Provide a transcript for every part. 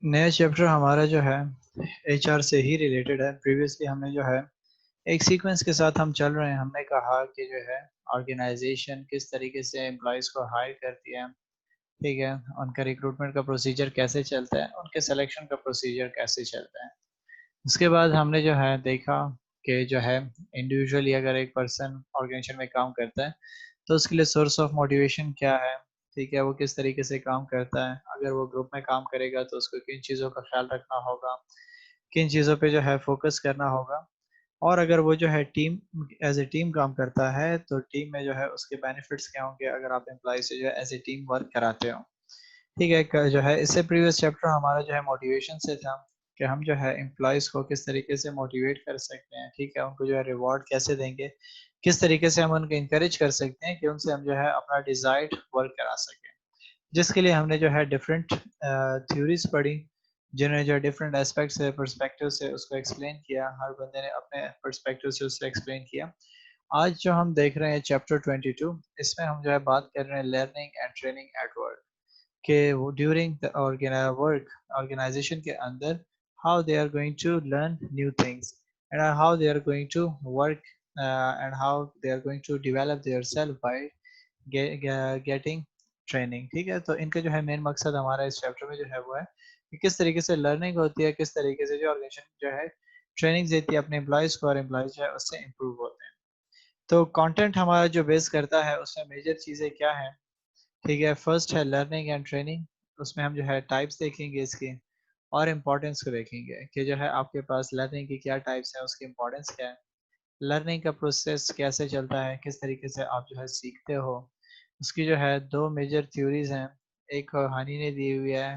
नया चैप्टर हमारा जो है एचआर से ही रिलेटेड है। प्रीवियसली हमने जो है एक सीक्वेंस के साथ हम चल रहे हैं। हमने कहा कि जो है ऑर्गेनाइजेशन किस तरीके से एम्प्लॉयज़ को हायर करती है, ठीक है, उनका रिक्रूटमेंट का प्रोसीजर कैसे चलता है, उनके सिलेक्शन का प्रोसीजर कैसे चलता है। उसके बाद हमने जो है देखा कि जो है इंडिविजुअली अगर एक पर्सन ऑर्गेनाइजेशन में काम करता है तो उसके लिए सोर्स ऑफ मोटिवेशन क्या है, ठीक है, वो किस तरीके से काम करता है। अगर वो ग्रुप में काम करेगा तो उसको किन चीज़ों का ख्याल रखना होगा, किन चीज़ों पे जो है फोकस करना होगा। और अगर वो जो है टीम एज ए टीम काम करता है तो टीम में जो है उसके बेनिफिट्स क्या होंगे अगर आप एम्प्लॉय से जो है एज ए टीम वर्क कराते हो, ठीक है। जो है इससे प्रीवियस चैप्टर हमारा जो है मोटिवेशन से था कि हम जो है एम्प्लॉयज़ को किस तरीके से मोटिवेट कर सकते हैं, ठीक है, उनको जो है रिवॉर्ड कैसे देंगे, किस तरीके से हम उनको इंकरेज कर सकते हैं कि उनसे हम जो है अपना डिजायर्ड वर्क करा सकें। जिसके लिए हमने जो है डिफरेंट थ्योरीज पढ़ी, जिन्होंने जो डिफरेंट एस्पेक्ट से पर्सपेक्टिव से उसको एक्सप्लेन किया। हर बंदे ने अपने पर्सपेक्टिव से उससे एक्सप्लेन किया। आज जो हम देख रहे हैं चैप्टर 22, इसमें हम जो है बात कर रहे हैं learning and training at work के ड्यूरिंग द वर्क ऑर्गेनाइजेशन के अंदर how they are going to learn new things and how they are going to work and how they are going to develop their self by getting training, ठीक है। तो इनका जो है main मकसद हमारा इस चैप्टर में जो है वो है कि किस तरीके से लर्निंग होती है, किस तरीके से जो ऑर्गेनाइजेशन जो है ट्रेनिंग देती है अपने एम्प्लॉयज़ को और एम्प्लॉयज़ जो है उससे इम्प्रूव होते हैं। तो कंटेंट हमारा जो बेस करता है उसमें मेजर चीज़ें क्या हैं, ठीक है। फर्स्ट है लर्निंग एंड ट्रेनिंग, उसमें हम जो है टाइप्स देखेंगे इसकी और इम्पोर्टेंस को देखेंगे कि जो है आपके पास लर्निंग की क्या टाइप्स हैं, उसकी इम्पोर्टेंस क्या है, लर्निंग का प्रोसेस कैसे चलता है, किस तरीके से आप जो है सीखते हो। उसकी जो है दो मेजर थ्योरीज हैं, एक हनी ने दी हुई है,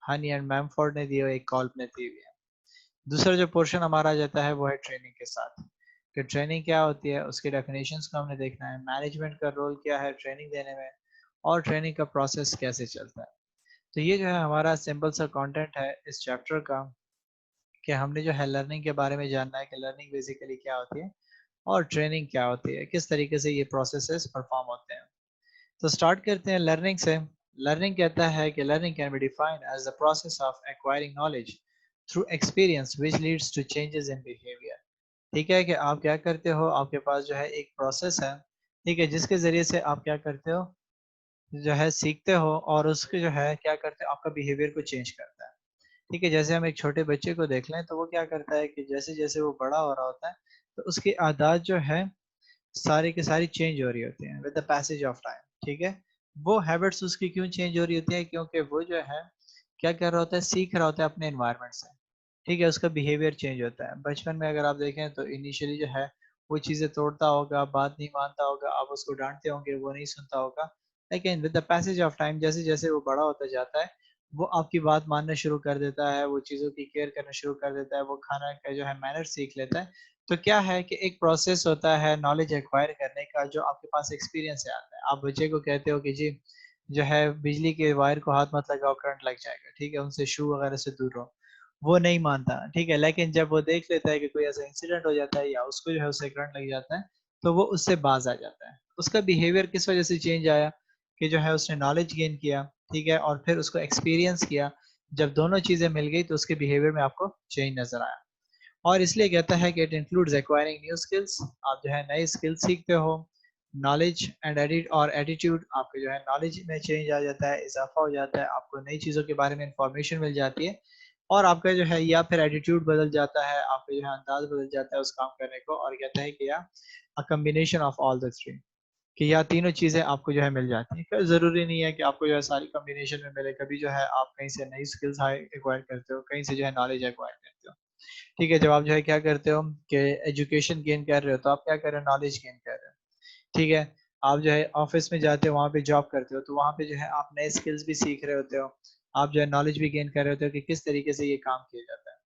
हनी एंड मैमफोर्ड ने दी हुई है, एक कॉल्प ने दी हुई है। दूसरा जो पोर्शन हमारा आ जाता है वो है ट्रेनिंग के साथ, कि ट्रेनिंग क्या होती है, उसकी डेफिनेशंस को हमने देखना है, मैनेजमेंट का रोल क्या है ट्रेनिंग देने में, और ट्रेनिंग का प्रोसेस कैसे चलता है। तो ये जो है हमारा सिंपल सा कंटेंट है इस चैप्टर का, कि हमने जो है लर्निंग के बारे में जानना है कि लर्निंग बेसिकली क्या होती है और ट्रेनिंग क्या होती है, किस तरीके से ये प्रोसेसेस परफॉर्म होते हैं। तो स्टार्ट करते हैं लर्निंग से। लर्निंग कहता है कि learning can be defined as the process of acquiring knowledge through experience which leads to changes in behaviour, ठीक है। कि आप क्या करते हो, आपके पास जो है एक प्रोसेस है, ठीक है, जिसके ज़रिए से आप क्या करते हो, जो है सीखते हो और उसके जो है क्या करते हो, आपका बिहेवियर को चेंज करता है, ठीक है। जैसे हम एक छोटे बच्चे को देख लें तो वो क्या करता है कि जैसे-जैसे वो बड़ा हो रहा होता है तो उसकी आदत जो है सारी की सारी चेंज हो रही होती हैं with the passage of time, ठीक है। वो हैबिट्स उसकी क्यों चेंज हो रही होती है, क्योंकि वो जो है क्या कर रहा होता है, सीख रहा होता है अपने एनवायरनमेंट से, ठीक है। उसका बिहेवियर चेंज होता है। बचपन में अगर आप देखें तो इनिशियली जो है वो चीज़ें तोड़ता होगा, बात नहीं मानता होगा, आप उसको डांटते होंगे वो नहीं सुनता होगा। लेकिन with the passage of time जैसे जैसे वो बड़ा होता जाता है वो आपकी बात मानना शुरू कर देता है, वो चीज़ों की केयर करना शुरू कर देता है, वो खाना का जो है मैनर सीख लेता है। तो क्या है कि एक प्रोसेस होता है नॉलेज एक्वायर करने का जो आपके पास एक्सपीरियंस से आता है। आप बच्चे को कहते हो कि जी जो है बिजली के वायर को हाथ मत लगाओ करंट लग जाएगा, ठीक है, उनसे शू वगैरह से दूर रहो। वो नहीं मानता, ठीक है, लेकिन जब वो देख लेता है कि कोई ऐसा इंसिडेंट हो जाता है या उसको जो है उससे करंट लग जाता है तो वो उससे बाज आ जाता है। उसका बिहेवियर किस वजह से चेंज आया कि जो है उसने नॉलेज गेन किया, ठीक है, और फिर उसको एक्सपीरियंस किया। जब दोनों चीजें मिल गई तो उसके बिहेवियर में आपको चेंज नजर आया। और इसलिए कहता है कि it includes acquiring new skills, आप जो है नए स्किल सीखते हो। नॉलेज एंड एडिट और एटीट्यूड, आपके जो है नॉलेज में चेंज आ जाता है, इजाफा हो जाता है, आपको नई चीज़ों के बारे में इंफॉर्मेशन मिल जाती है। और आपका जो है या फिर एटीट्यूड बदल जाता है, आपका जो है अंदाज बदल जाता है उस काम करने को। और कहता है कि या अ combination of all the three, कि या तीनों चीज़ें आपको जो है मिल जाती हैं। ज़रूरी नहीं है कि आपको जो है सारी कॉम्बिनेशन में मिले। कभी जो है आप कहीं से नई स्किल्स हाई एक्वायर करते हो, कहीं से जो है नॉलेज एक्वायर करते हो, ठीक है। जब आप जो है क्या करते हो कि एजुकेशन गेन कर रहे हो तो आप क्या कर रहे हो, नॉलेज गेन कर रहे हो, ठीक है। आप जो है ऑफिस में जाते हो, वहाँ पे जॉब करते हो तो वहाँ पे जो है आप नए स्किल्स भी सीख रहे होते हो, आप जो है नॉलेज भी गेन कर रहे होते हो कि किस तरीके से ये काम किया जाता है।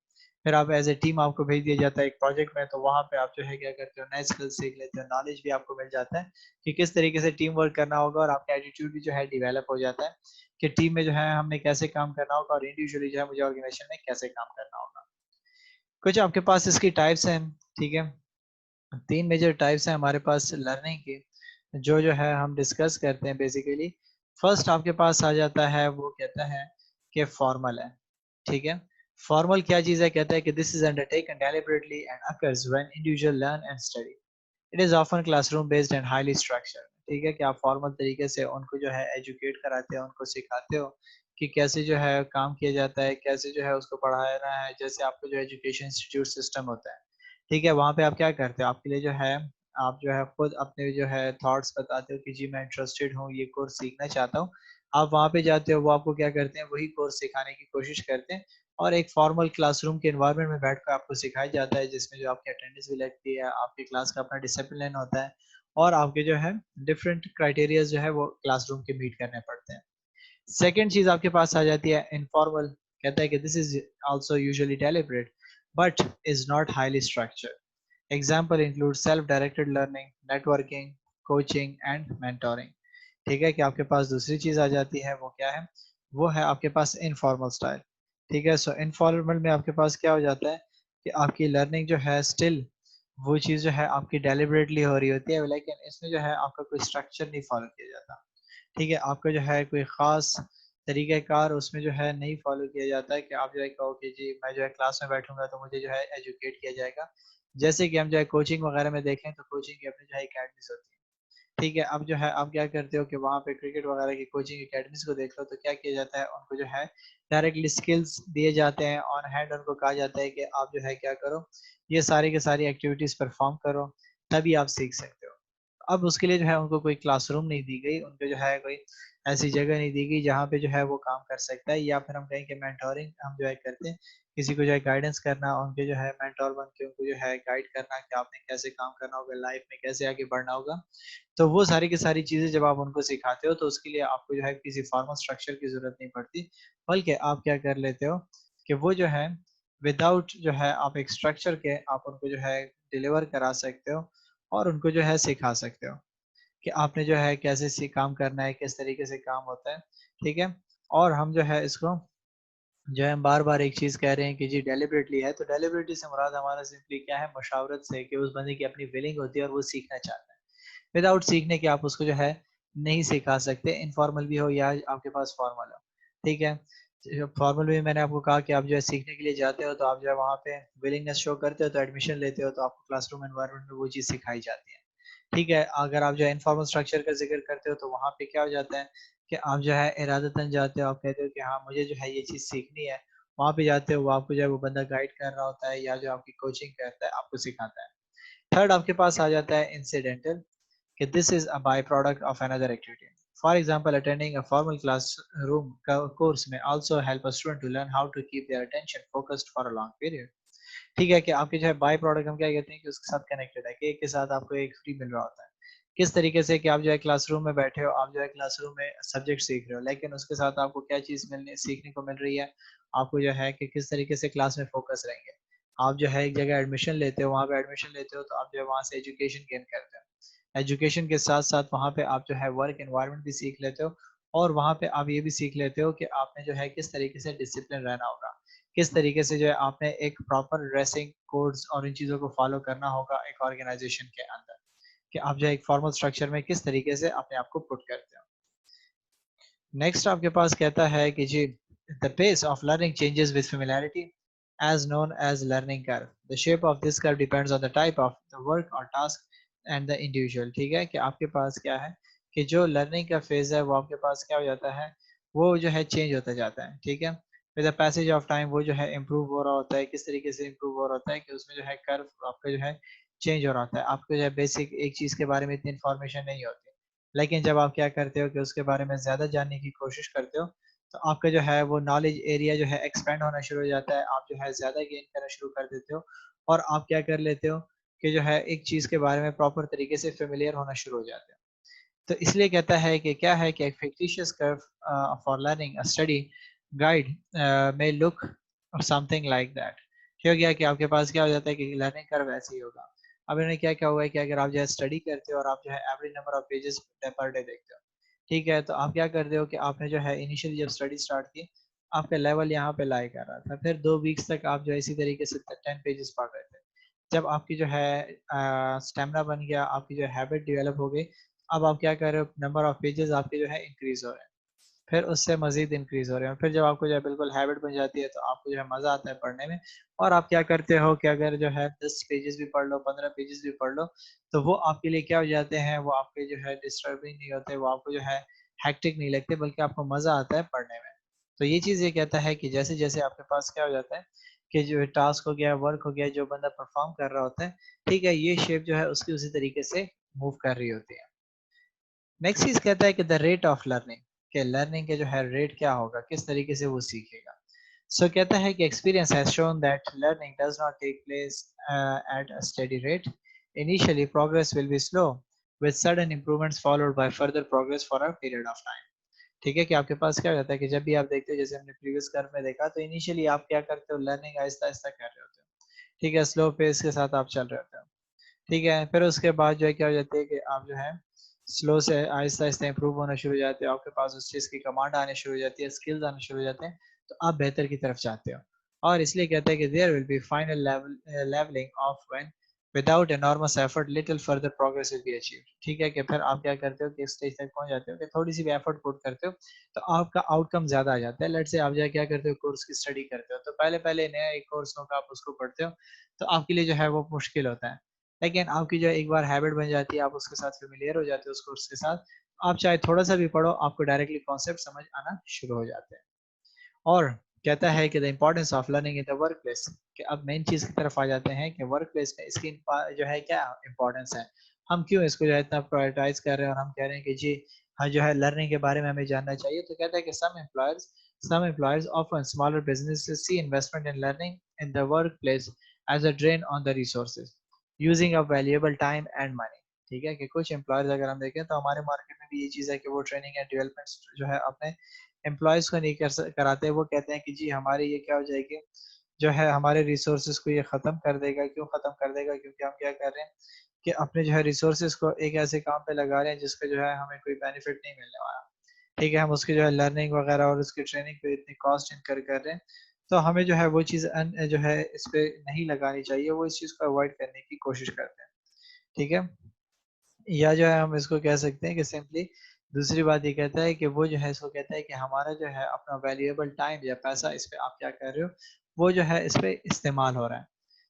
फिर आप एज ए टीम आपको भेज दिया जाता है एक प्रोजेक्ट में, तो वहाँ पे आप जो है क्या करते हो, नए स्किल्स सीख लेते हो, नॉलेज भी आपको मिल जाता है कि किस तरीके से टीम वर्क करना होगा। और आपका एटीट्यूड भी जो है डेवलप हो जाता है कि टीम में जो है हमने कैसे काम करना होगा और इंडिविजुअली जो है मुझे ऑर्गेनाइजेशन में कैसे काम करना होगा। कुछ आपके पास इसकी टाइप्स हैं, ठीक है। तीन मेजर टाइप्स हैं हमारे पास लर्निंग की, जो है हम डिस्कस करते हैं बेसिकली। फर्स्ट आपके पास आ जाता है, वो कहता है कि फॉर्मल है, ठीक है। फॉर्मल क्या चीज है, कहता है कि this is undertaken deliberately and occurs when individual learn and study. It is often classroom based and highly structured. ठीक है कि आप फॉर्मल तरीके से उनको जो है एजुकेट कराते हो, उनको सिखाते हो कि कैसे जो है काम किया जाता है, कैसे जो है उसको पढ़ाना है। जैसे आपको जो एजुकेशन इंस्टीट्यूट सिस्टम होता है, ठीक है, वहाँ पे आप क्या करते हो, आपके लिए जो है आप जो है खुद अपने जो है थॉट्स बताते हो कि जी मैं इंटरेस्टेड हूँ, ये कोर्स सीखना चाहता हूँ। आप वहाँ पे जाते हो, वो आपको क्या करते हैं, वही कोर्स सिखाने की कोशिश करते हैं। और एक फॉर्मल क्लासरूम के एनवायरनमेंट में बैठकर आपको सिखाया जाता है, जिसमें जो आपकी अटेंडेंस भी लगती है, आपकी क्लास का अपना डिसिप्लिन होता है, और आपके जो है डिफरेंट क्राइटेरिया जो है वो क्लासरूम के मीट करने पड़ते हैं। सेकेंड चीज आपके पास आ जाती है इनफॉर्मल। कहता है कि this is also usually deliberate but is not highly structured. Example include self directed learning, networking, coaching and mentoring. ठीक है कि आपके पास दूसरी चीज आ जाती है, वो क्या है, वो है आपके पास इनफॉर्मल स्टाइल। ठीक है, सो इनफॉर्मल में आपके पास क्या हो जाता है कि आपकी लर्निंग जो है स्टिल वो चीज जो है आपकी डेलिबरेटली हो रही होती है, लेकिन इसमें जो है आपका कोई स्ट्रक्चर नहीं फॉलो किया जाता। ठीक है, आपका जो है कोई खास तरीक़ाकार उसमें जो है नहीं फॉलो किया जाता है कि आप जो है कहो कि जी मैं जो है क्लास में बैठूंगा तो मुझे जो है एजुकेट किया जाएगा। जैसे कि हम जो है कोचिंग वगैरह में देखें तो कोचिंग की अपनी जो है अकेडमीज होती है। ठीक है, अब जो है आप क्या करते हो कि वहाँ पे क्रिकेट वगैरह की कोचिंग एकेडमीज को देख लो तो क्या किया जाता है, उनको जो है डायरेक्टली स्किल्स दिए जाते हैं ऑन हैंड। उनको कहा जाता है कि आप जो है क्या करो, ये सारी की सारी एक्टिविटीज परफॉर्म करो, तभी आप सीख सकते हो। अब उसके लिए जो है उनको कोई क्लासरूम नहीं दी गई, उनको जो है कोई ऐसी जगह नहीं दी गई जहाँ पे जो है वो काम कर सकता है। या फिर हम कहें कि मेंटोरिंग हम जो है करते हैं, किसी को जो है गाइडेंस करना, उनके जो है मेंटोर बन के उनको जो है गाइड करना कि आपने कैसे काम करना होगा, लाइफ में कैसे आगे बढ़ना होगा। तो वो सारी की सारी चीजें जब आप उनको सिखाते हो तो उसके लिए आपको जो है किसी फॉर्मल स्ट्रक्चर की जरूरत नहीं पड़ती, बल्कि आप क्या कर लेते हो कि वो जो है विदाउट जो है आप एक स्ट्रक्चर के आप उनको जो है डिलीवर करा सकते हो और उनको जो है सिखा सकते हो कि आपने जो है कैसे सी काम करना है, किस तरीके से काम होता है। ठीक है, और हम जो है इसको जो है हम बार बार एक चीज कह रहे हैं कि जी डेलिबरेटली है, तो डेलिबरेटली से मुराद हमारा सिंपली क्या है, मशावरत से, कि उस बंदे की अपनी विलिंग होती है और वो सीखना चाहता है। विदाउट सीखने के आप उसको जो है नहीं सिखा सकते, इनफॉर्मल भी हो या आपके पास फॉर्मल हो। ठीक है, फॉर्मल में मैंने आपको कहा कि आप जो है सीखने के लिए जाते हो तो आप जो है वहाँ पे विलिंगनेस शो करते हो, तो एडमिशन लेते हो, तो आपको क्लासरूम एनवायरनमेंट में वो चीज़ सिखाई जाती है। ठीक है, अगर आप जो है इनफॉर्मल स्ट्रक्चर का जिक्र करते हो तो वहाँ पे क्या हो जाता है कि आप जो है इरादतन जाते हो, आप कहते हो कि हाँ मुझे जो है ये चीज़ सीखनी है। वहाँ पे जाते हो, वो आपको जो है वो बंदा गाइड कर रहा होता है या जो आपकी कोचिंग करता है आपको सिखाता है। थर्ड आपके पास आ जाता है इंसिडेंटल, कि this is a byproduct of another activity. For example, attending a formal classroom course may also help a student to learn how to keep their attention focused for a long period. ठीक है कि आपके जो है by product हम क्या कहते हैं कि उसके साथ कनेक्टेड है, कि एक के साथ आपको एक फ्री मिल रहा होता है। किस तरीके से कि आप जो है क्लासरूम में बैठे हो, आप जो है क्लासरूम में सब्जेक्ट सीख रहे हो, लेकिन उसके साथ आपको क्या चीज़ मिलने सीखने को मिल रही है, आपको जो है कि किस तरीके से क्लास में फोकस रहेंगे। आप जो है एक जगह एडमिशन लेते हो, वहाँ पे एडमिशन लेते हो तो आप जो है वहाँ से एजुकेशन गेन करते हो। एजुकेशन के साथ साथ वहाँ पे आप जो है वर्क एनवायरनमेंट भी सीख लेते हो, और वहाँ पे आप ये भी सीख लेते हो कि आपने जो है किस तरीके से डिसिप्लिन रहना होगा, किस तरीके से जो है आपने एक प्रॉपर ड्रेसिंग कोड्स और इन चीज़ों को फॉलो करना होगा एक ऑर्गेनाइजेशन के अंदर, कि आप जो है एक फॉर्मल स्ट्रक्चर में किस तरीके से अपने आप को पुट करते हो। नेक्स्ट आपके पास कहता है कि जी the pace of learning changes with familiarity as known as learning curve. The shape of this curve depends on the type of the work or task and the individual. ठीक है कि आपके पास क्या है कि जो लर्निंग का फेज है वो आपके पास क्या हो जाता है, वो जो है चेंज होता जाता है। ठीक है, with the passage of time वो जो है इम्प्रूव हो रहा होता है। किस तरीके से इम्प्रूव हो रहा होता है कि उसमें जो है कर्व आपका जो है चेंज हो रहा होता है। आपको जो है बेसिक एक चीज़ के बारे में इतनी इन्फॉर्मेशन नहीं होती, लेकिन जब आप क्या करते हो कि उसके बारे में ज़्यादा जानने की कोशिश करते हो, तो आपका जो है वो नॉलेज एरिया जो है एक्सपेंड होना शुरू हो जाता है। आप जो है ज़्यादा गेन करना शुरू कर देते हो, और आप क्या कर लेते हो कि जो है एक चीज़ के बारे में प्रॉपर तरीके से फ़ेमिलियर होना शुरू हो जाते हो। तो इसलिए कहता है कि क्या है कि एक fictitious curve for learning a study guide may look something like that. ठीक हो गया कि आपके पास क्या हो जाता है कि लर्निंग कर्व ऐसे ही होगा। अब इन्होंने क्या क्या हुआ है कि अगर आप जो है स्टडी करते हो और आप जो है average number of pages per day देखते हो, ठीक है, तो आप क्या करते हो कि आपने जो है इनिशियली जब स्टडी स्टार्ट की, आपका लेवल यहाँ पे लाई कर रहा था, फिर 2 वीक्स तक आप जो है इसी तरीके से 10 पेजेस पढ़ रहे थे। जब आपकी जो है स्टेमिना बन गया, आपकी जो हैबिट डेवलप हो गई, अब आप क्या कर रहे हो, नंबर ऑफ पेजेस आपके जो है इंक्रीज हो रहे हैं। फिर उससे मज़ीद इंक्रीज़ हो रहे हैं। फिर जब आपको जो है बिल्कुल हैबिट बन जाती है, तो आपको जो है मज़ा आता है पढ़ने में और आप क्या करते हो कि अगर जो है 10 पेजेज़ भी पढ़ लो, 15 पेजेज़ भी पढ़ लो, तो वो आपके लिए क्या हो जाते हैं, वो आपके जो है डिस्टर्बिंग नहीं होते, वो आपको जो है हेक्टिक नहीं लगते, बल्कि आपको मज़ा आता है पढ़ने में। तो ये चीज़ ये कहता है कि जैसे-जैसे आपके पास क्या हो जाता है कि जो टास्क हो गया, वर्क हो गया, जो बंदा परफ़ॉर्म कर रहा होता है, ठीक है, ये शेप जो है उसकी उसी तरीके से मूव कर रही होती है। नेक्स्ट चीज़ कहता है कि द रेट ऑफ लर्निंग, कि लर्निंग के जो है रेट क्या होगा, किस तरीके से वो सीखेगा। सो कहता है कि experience has shown that learning does not take place at a steady rate. Initially progress will be slow with sudden improvements followed by further progress for a period of time। ठीक है कि आपके पास क्या हो जाता है कि जब भी आप देखते हो, जैसे हमने प्रीवियस कर्व में देखा, तो इनिशियली आप क्या करते हो, लर्निंग आहिस्ता आहिस्ता कर रहे होते हो, ठीक है, स्लो पेस के साथ आप चल रहे होते हो, ठीक है। फिर उसके बाद जो है क्या हो जाती है कि आप जो है स्लो से आहिस्ता-आहिस्ता इम्प्रूव होना शुरू हो जाते हो, आपके पास उस चीज़ की कमांड आनी शुरू हो जाती है, स्किल्स आने शुरू हो जाते हैं, तो आप बेहतर की तरफ जाते हो। और इसलिए कहते हैं कि there will be final levelling off when without enormous effort little further progress will be achieved. ठीक है कि फिर आप क्या करते हो कि इस स्टेज तक पहुँच जाते हो कि थोड़ी-सी भी एफर्ट पुट करते हो, तो आपका आउटकम ज़्यादा आ जाता है। लेट्स से आप जो है क्या करते हो, कोर्स की स्टडी करते हो, तो पहले-पहले नया एक कोर्स होगा, आप उसको पढ़ते हो, तो आपके लिए जो है वो मुश्किल होता है। लेकिन आपकी जो है एक बार हैबिट बन जाती है, आप उसके साथ फ़ैमिलियर हो जाते हो उस कोर्स के साथ, आप चाहे थोड़ा-सा भी पढ़ो, आपको डायरेक्टली कॉन्सेप्ट समझ आना शुरू हो जाते हैं। और कहता है कि the importance of learning in the workplace, कि अब मेन चीज़ की तरफ आ जाते हैं कि वर्कप्लेस में इसकी जो है क्या इम्पोर्टेंस है। हम क्यों इसको जो है इतना प्रायोरिटाइज़ कर रहे हैं और हम कह रहे हैं कि जी हाँ, जो है लर्निंग के बारे में हमें जानना चाहिए। तो कहता है कि some employers often smaller businesses see investment in learning in the workplace as a drain on the resources, using up valuable time and money। ठीक है कि कुछ एम्प्लॉयर्स अगर हम देखें, तो हमारे मार्केट में भी ये चीज़ है कि वो ट्रेनिंग एंड डेवलपमेंट जो है अपने एम्प्लॉइज़ को नहीं कराते। वो कहते हैं कि जी हमारी ये क्या हो जाएगी, जो है हमारे रिसोर्सेज़ को ये ख़त्म कर देगा। क्यों ख़त्म कर देगा? क्योंकि हम क्या कर रहे हैं कि अपने जो है रिसोर्सेज़ को एक ऐसे काम पे लगा रहे हैं जिसका जो है हमें कोई बेनिफिट नहीं मिलने वाला। ठीक है, हम उसकी जो है लर्निंग वग़ैरह और उसकी ट्रेनिंग पे इतनी कॉस्ट इनकर कर रहे हैं, तो हमें जो है वो चीज़ जो है इस पे नहीं लगानी चाहिए, वो इस चीज़ को अवॉइड करने की कोशिश करते हैं। ठीक है? या जो है हम इसको कह सकते हैं कि सिंपली दूसरी बात ये कहता है कि वो जो है इसको कहता है कि हमारा जो है अपना वैल्यूएबल टाइम या पैसा इस पे आप क्या कर रहे हो, वो जो है इस पे इस्तेमाल हो रहा है।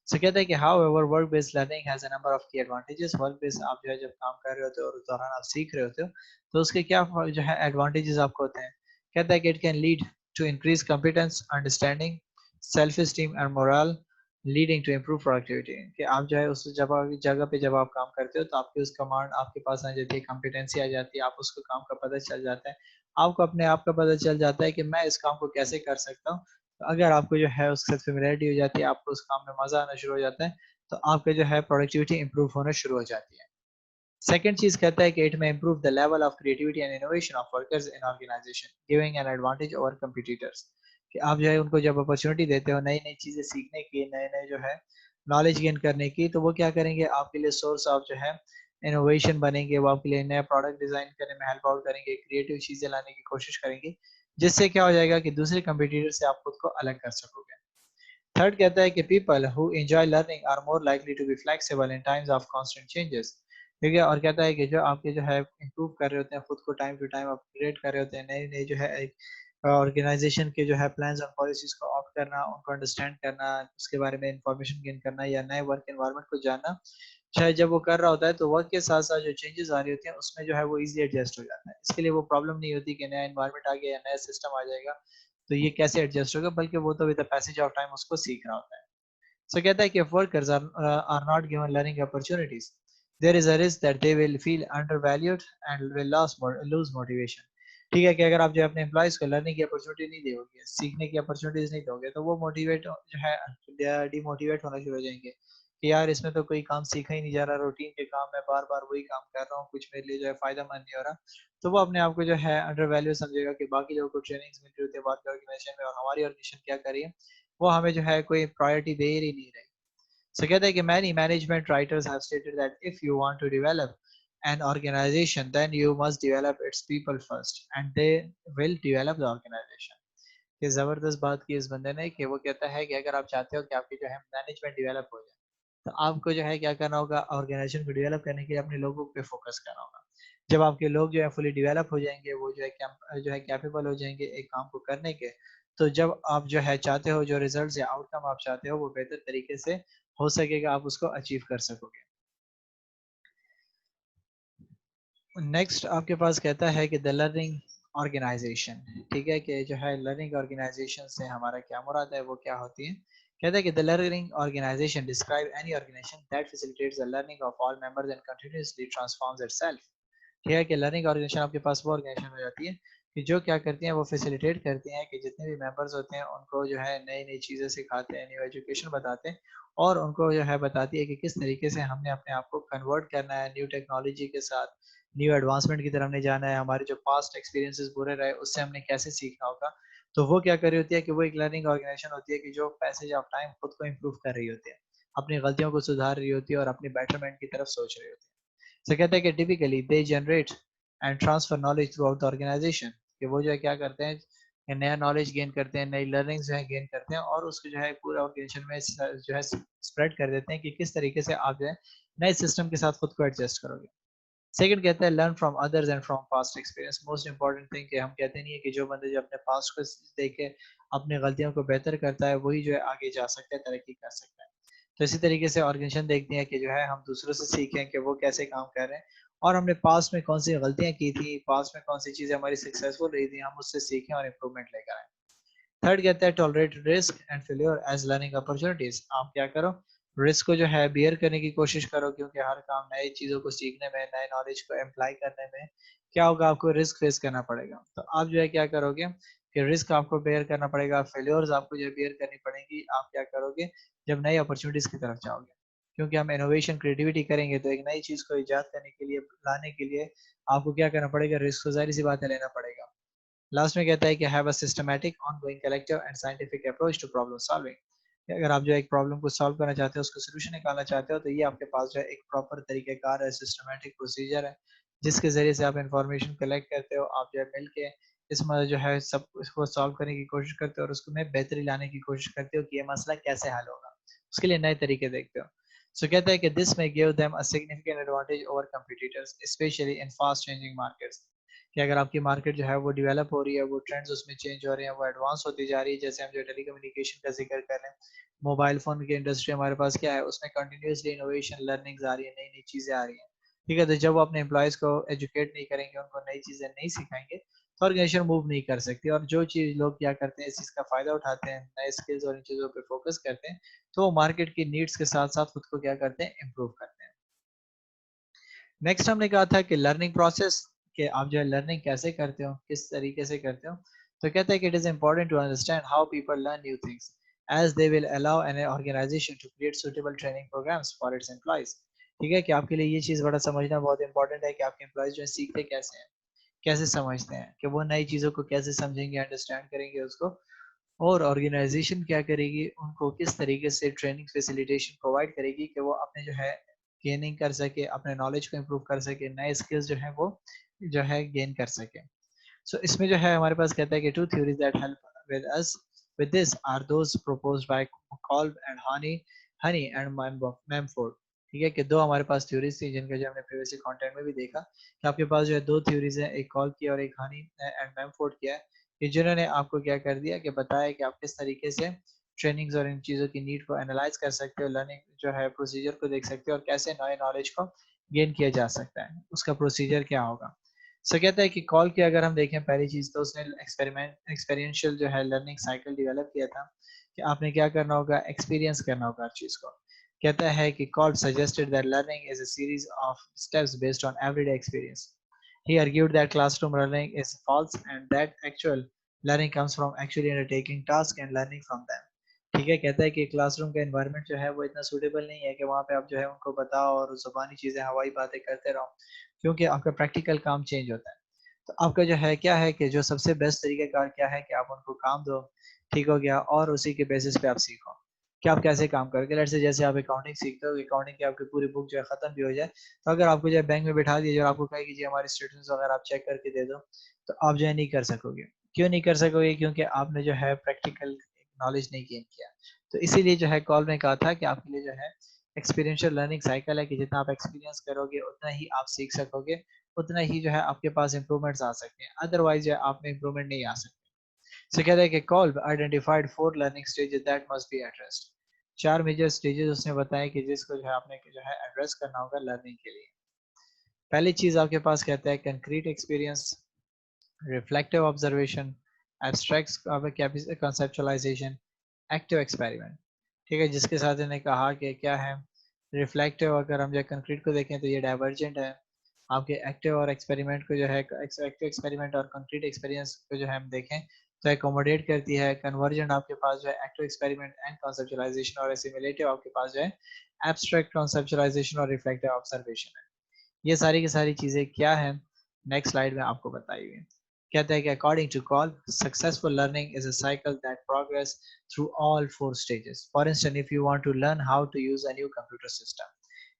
सो कहता है कि however work based learning has a number of की एडवांटेजेस। वर्क बेस्ड आप जो है जब काम कर रहे होते हो और उस दौरान आप सीख रहे होते हो, तो उसके क्या जो है एडवांटेजेस आपको होते हैं। कहता है कि it can lead to increase competence, understanding, self esteem and morale, leading to improve productivity, कि आप जो है उस जगह पे जब आप काम करते हो, तो आपकी उस कमांड आपके पास आ जाती है, कॉम्पिटेंसी आ जाती है, आप उसको काम का पता चल जाता है। आपको अपने आप का पता चल जाता है कि मैं इस काम को कैसे कर सकता हूँ। तो अगर आपको जो है उसके साथ फ़ैमिलियरिटी हो जाती है, आपको उस काम में मज़ा आना शुरू हो जाता है, तो आपका जो है प्रोडक्टिविटी इम्प्रूव होना शुरू हो जाती है। सेकंड चीज़ कहता है कि it may improve the level of creativity and innovation of workers in organisation, giving an advantage over competitors, कि आप जो है उनको जब अपॉर्चुनिटी देते हो नई-नई चीज़ें सीखने की, नए-नए जो है नॉलेज गेन करने की, तो वो क्या करेंगे, आपके लिए सोर्स ऑफ जो है इनोवेशन बनेंगे, वो आपके लिए नया प्रोडक्ट डिज़ाइन करने में हेल्प आउट करेंगे, क्रिएटिव चीज़ें लाने की कोशिश करेंगे, जिससे क्या हो जाएगा कि दूसरे कंपटीटर से आप खुद को अलग कर सकोगे। थर्ड कहता है कि people who enjoy learning are more likely to be flexible in times of constant changes. ठीक है, और कहता है कि जो आपके जो है इम्प्रूव कर रहे होते हैं, खुद को टाइम टू टाइम अपग्रेड कर रहे होते हैं, नए नए जो है एक ऑर्गेनाइजेशन के जो है प्लान्स और पॉलिसीज को ऑप्ट करना, उनको अंडरस्टैंड करना, उसके बारे में इंफॉर्मेशन गेन करना या नए वर्क एनवायरनमेंट को जानना, शायद जब वो कर रहा होता है, तो वर्क के साथ साथ जो चेंजेस आ रही होती हैं उसमें जो है वो इजीली एडजस्ट हो जाता है। इसके लिए वो प्रॉब्लम नहीं होती कि नया एनवायरनमेंट आ गया या नया सिस्टम आ जाएगा, तो ये कैसे एडजस्ट होगा, बल्कि वो तो with the passage of time उसको सीख रहा होता है। सो कहता है कि if workers are not given learning opportunities, there is a risk that they will feel undervalued and will lose motivation। ठीक है कि अगर आप जो है अपने एम्प्लॉइज को लर्निंग की अपॉर्चुनिटी नहीं दोगे, सीखने की अपॉर्चुनिटीज नहीं दोगे, तो वो मोटिवेट जो है डिमोटिवेट होना शुरू हो जाएंगे कि यार इसमें तो कोई काम सीखा ही नहीं जा रहा, रूटीन के काम है, बार बार वही काम कर रहा हूँ, कुछ मेरे लिए जो है फायदा मंद नहीं हो रहा। तो वो अपने आप को जो है अंडर वैल्यू समझेगा कि बाकी लोगों को ट्रेनिंग्स मिल रही होती है बाकी ऑर्गेनाइजेशन में, और हमारी ऑर्गेनाइजेशन क्या करिए, वो हमें जो है कोई प्रायोरिटी दे ही नहीं रही। So कहते हैं कि many management writers have stated that if you want to develop an organization, then you must develop its people first, and they will develop the organization। ये जबरदस्त बात की इस बंदे ने कि वो कहता है कि अगर आप चाहते हो कि आपकी जो है मैनेजमेंट डेवलप हो जाए, तो आपको जो है क्या करना होगा, ऑर्गेनाइजेशन को डेवलप करने के लिए अपने लोगों पे फोकस करना होगा। जब आपके लोग जो है फुली डेवलप हो जाएंगे, वो जो है कैपेबल हो जाएंगे एक काम को करने के, तो जब आप जो है चाहते हो, जो रिजल्ट या आउटकम आप चाहते हो वो बेहतर तरीके से हो सकेगा, आप उसको अचीव कर सकोगे। नेक्स्ट आपके पास कहता है कि द लर्निंग ऑर्गेनाइजेशन, ठीक है, कि जो है लर्निंग ऑर्गेनाइजेशन से हमारा क्या मुराद है, वो क्या होती है। कहता है कि the learning organisation describe any organisation that facilitates the learning of all members and continuously transforms itself. ठीक है, कि लर्निंग ऑर्गेनाइजेशन आपके पास वो ऑर्गेनाइजेशन हो जाती है कि जो क्या करती हैं, वो फैसिलिटेट करती हैं कि जितने भी मेंबर्स होते हैं उनको जो है नई नई चीज़ें सिखाते हैं, न्यू एजुकेशन बताते हैं, और उनको जो है बताती है कि किस तरीके से हमने अपने आप को कन्वर्ट करना है न्यू टेक्नोलॉजी के साथ, न्यू एडवांसमेंट की तरफ नहीं जाना है, हमारे जो पास्ट एक्सपीरियंसेस बुरे रहे उससे हमने कैसे सीखना होगा। तो वो क्या कर रही होती है कि वो एक लर्निंग ऑर्गेनाइजेशन होती है कि जो पैसेज ऑफ टाइम खुद को इम्प्रूव कर रही होती है, अपनी गलतियों को सुधार रही होती है और अपनी बेटरमेंट की तरफ सोच रही होती है। तो कहते हैं कि typically they generate and transfer knowledge throughout the organisation, कि वो जो है क्या करते हैं कि नया नॉलेज गेन करते हैं, नई लर्निंग जो है गेन करते हैं और उसको जो है पूरा ऑर्गेनाइजेशन में जो है स्प्रेड कर देते हैं कि किस तरीके से आप जो है नए सिस्टम के साथ खुद को एडजस्ट करोगे। सेकंड कहता है learn from others and from past experience. Most important thing कि हम कहते नहीं है कि जो बंदे जो अपने पास्ट को देख के अपनी गलतियों को बेहतर करता है वही जो है आगे जा सकता है, तरक्की कर सकता है। तो इसी तरीके से ऑर्गेनाइजेशन देखती है कि जो है हम दूसरों से सीखें कि वो कैसे काम कर रहे हैं और हमने पास्ट में कौन सी गलतियां की थी, पास्ट में कौन सी चीजें हमारी सक्सेसफुल रही थी, हम उससे सीखें और इम्प्रूवमेंट लेकर आए। थर्ड कहता है tolerate risk and failure as learning opportunities. आप क्या करो, रिस्क को जो है बियर करने की कोशिश करो, क्योंकि हर काम नई चीजों को सीखने में, नए नॉलेज को अप्लाई करने में क्या होगा, आपको रिस्क फेस करना पड़ेगा। तो आप जो है क्या करोगे कि रिस्क आपको बेयर करना पड़ेगा, फेल्योर्स आपको जो बेयर करनी पड़ेगी। आप क्या करोगे जब नई अपॉर्चुनिटीज की तरफ जाओगे, क्योंकि हम इनोवेशन क्रिएटिविटी करेंगे तो एक नई चीज को इजाद करने के लिए, लाने के लिए आपको क्या करना पड़ेगा, रिस्क तो जाहिर सी बात है लेना पड़ेगा। लास्ट में कहता है कि have a systematic ongoing collective and scientific approach to problem solving. अगर आप जो एक प्रॉब्लम को सॉल्व करना चाहते हो, उसका सोल्यूशन निकालना चाहते हो, तो ये आपके पास जो है एक प्रॉपर तरीकेकार है, सिस्टमैटिक प्रोसीजर है, जिसके जरिए से आप इंफॉर्मेशन कलेक्ट करते हो। आप जो है मिलके इसमें जो है सब उसको सॉल्व करने की कोशिश करते हो और उसको में बेहतरी लाने की कोशिश करते हो कि ये मसला कैसे हल होगा, उसके लिए नए तरीके देखते हो। सो कहता है कि दिस में give them a significant advantage over competitors specially in fast changing markets. कि अगर आपकी मार्केट जो है वो डेवलप हो रही है, वो ट्रेंड्स उसमें चेंज हो रहे हैं, वो एडवांस होती जा रही है, जैसे हम जो टेलीकम्युनिकेशन का जिक्र कर रहे हैं, मोबाइल फोन की इंडस्ट्री हमारे पास क्या है, उसमें कंटिन्यूसली इनोवेशन लर्निंग आ रही है, नई नई चीजें आ रही हैं। ठीक है, तो जब वो अपने एम्प्लॉयज को एजुकेट नहीं करेंगे, उनको नई चीजें नहीं सिखाएंगे, तो ऑर्गेनाइजेशन मूव नहीं कर सकती। और जो चीज लोग क्या करते हैं, इस चीज का फायदा उठाते हैं, नए स्किल्स और इन चीजों पर फोकस करते हैं, तो वो मार्केट की नीड्स के साथ साथ खुद को क्या करते हैं, इम्प्रूव करते हैं। नेक्स्ट हमने कहा था कि लर्निंग प्रोसेस, कि आप जो है लर्निंग कैसे करते हो, किस तरीके से करते हो। तो कहते हैं कि it is important to understand how people learn new things as they will allow an organisation to create suitable training programmes for its employees. ठीक है, कि आपके लिए ये चीज बड़ा समझना बहुत इंपॉर्टेंट है कि आपके एम्प्लॉइज जो है सीखते कैसे हैं, कैसे समझते हैं, कि वो नई चीजों को कैसे समझेंगे, अंडरस्टैंड करेंगे उसको, और ऑर्गेनाइजेशन क्या करेगी, उनको किस तरीके से ट्रेनिंग फैसिलिटेशन प्रोवाइड करेगी कि वो अपने जो है गेनिंग कर सके, अपने नॉलेज को इम्प्रूव कर सके, नए स्किल्स जो है वो जो है गेन कर सके। सो इसमें जो है हमारे पास कहता है कि two theories that help with us with this are those proposed by Kolb and Honey and Memford। ठीक है, कि दो हमारे पास थ्योरीज थी जिनका जो हमने प्रीवियसली कंटेंट में भी देखा कि आपके पास जो है दो थ्योरीज हैं, एक कॉल्ब की और एक हनी एंड मैमफोर्ड की है, कि जिन्होंने आपको क्या कर दिया कि बताया कि आप किस तरीके से ट्रेनिंग्स और इन चीज़ों की नीड को एनालाइज कर सकते हो, लर्निंग जो है प्रोसीजर को देख सकते हो और कैसे नए नॉलेज को गेन किया जा सकता है, उसका प्रोसीजर क्या होगा। सो कहता है कि कॉल की अगर हम देखें, पहली चीज़ तो उसने एक्सपेरिमेंशियल जो है लर्निंग साइकिल डेवलप किया था, कि आपने क्या करना होगा, एक्सपीरियंस करना होगा हर चीज़ को। कहता है कि call suggested that learning is a series of steps based on everyday experience. He argued that classroom learning is false and that actual learning comes from actually undertaking tasks and learning from them। ठीक है, कहता है कि classroom का environment जो है वो इतना सूटेबल नहीं है कि वहाँ पे आप जो है उनको बताओ और जुबानी चीज़ें, हवाई बातें करते रहो, क्योंकि आपका प्रैक्टिकल काम चेंज होता है। तो आपका जो है क्या है कि जो सबसे बेस्ट तरीके कार क्या है कि आप उनको काम दो, ठीक हो गया, और उसी के बेसिस पे आप सीखो कि आप कैसे काम करोगे। लेट्स से जैसे आप अकाउंटिंग सीखते हो, अकाउंटिंग की आपकी पूरी बुक जो है खत्म भी हो जाए, तो अगर आपको जो है बैंक में बैठा दिया जाए और आपको कहे कि जी हमारे स्टेटमेंट्स वगैरह आप चेक करके दे दो, तो आप जो है नहीं कर सकोगे। क्यों नहीं कर सकोगे, क्योंकि आपने जो है प्रैक्टिकल नॉलेज नहीं गेन किया। तो इसीलिए जो है कॉल में कहा था कि आपके लिए जो है एक्सपीरियंशियल लर्निंग साइकिल है, कि जितना आप एक्सपीरियंस करोगे उतना ही आप सीख सकोगे उतना ही जो है आपके पास इंप्रूवमेंट्स आ सकते हैं, अदरवाइज जो है आप में इंप्रूवमेंट नहीं आ सकते। सो कहता है कि Kolb identified 4 learning stages that must be addressed. 4 major stages उसने बताया कि जिसको जो है आपने जो है एड्रेस करना होगा लर्निंग के लिए। पहली चीज आपके पास कहता है concrete experience, reflective observation, abstract conceptualisation, active experiment. ठीक है, जिसके साथ इन्हें कहा कि क्या है रिफ्लेक्टिव, अगर हम जो कंक्रीट को देखें तो ये डाइवर्जेंट है। आपके एक्टिव और एक्सपेरिमेंट को जो है एक्टिव एक्सपेरिमेंट और कंक्रीट एक्सपीरियंस को जो है हम देखें तो एकोमोडेट करती है। कन्वर्जेंट आपके पास जो है एक्टिव एक्सपेरिमेंट एंड कंसेप्चुअलाइजेशन, और एसिमुलेटिव आपके पास जो है एब्स्ट्रैक्ट कंसेप्चुअलाइजेशन और रिफ्लेक्टिव ऑब्जर्वेशन है। ये सारी की सारी चीजें क्या है नेक्स्ट स्लाइड में आपको बताई हुई। कहता है कि according to Kolb successful learning is a cycle that progress through all 4 stages. For instance if you want to learn how to use a new computer system,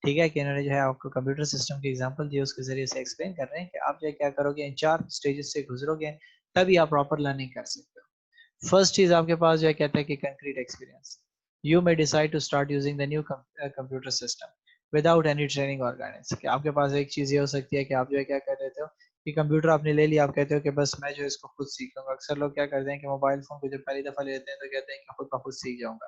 ठीक है कि इन्होंने जो है आपको कंप्यूटर सिस्टम के एग्जांपल दिए, उसके जरिए से एक्सप्लेन कर रहे हैं कि आप जो है क्या करोगे, इन 4 स्टेजेस से गुजरोगे तभी आप प्रॉपर लर्निंग कर सकते हो। फर्स्ट चीज आपके पास जो है कहता है कि concrete experience. You may decide to start using the new computer system without any training और गाइडेंस। कि आपके पास एक चीज ये हो सकती है कि आप जो है क्या कर देते हो कि कंप्यूटर आपने ले लिया, आप कहते हो कि बस मैं जो इसको खुद सीख लूंगा। अक्सर लोग क्या करते हैं कि मोबाइल फोन को जब पहली दफा लेते हैं तो कहते हैं कि खुद ब खुद सीख जाऊंगा।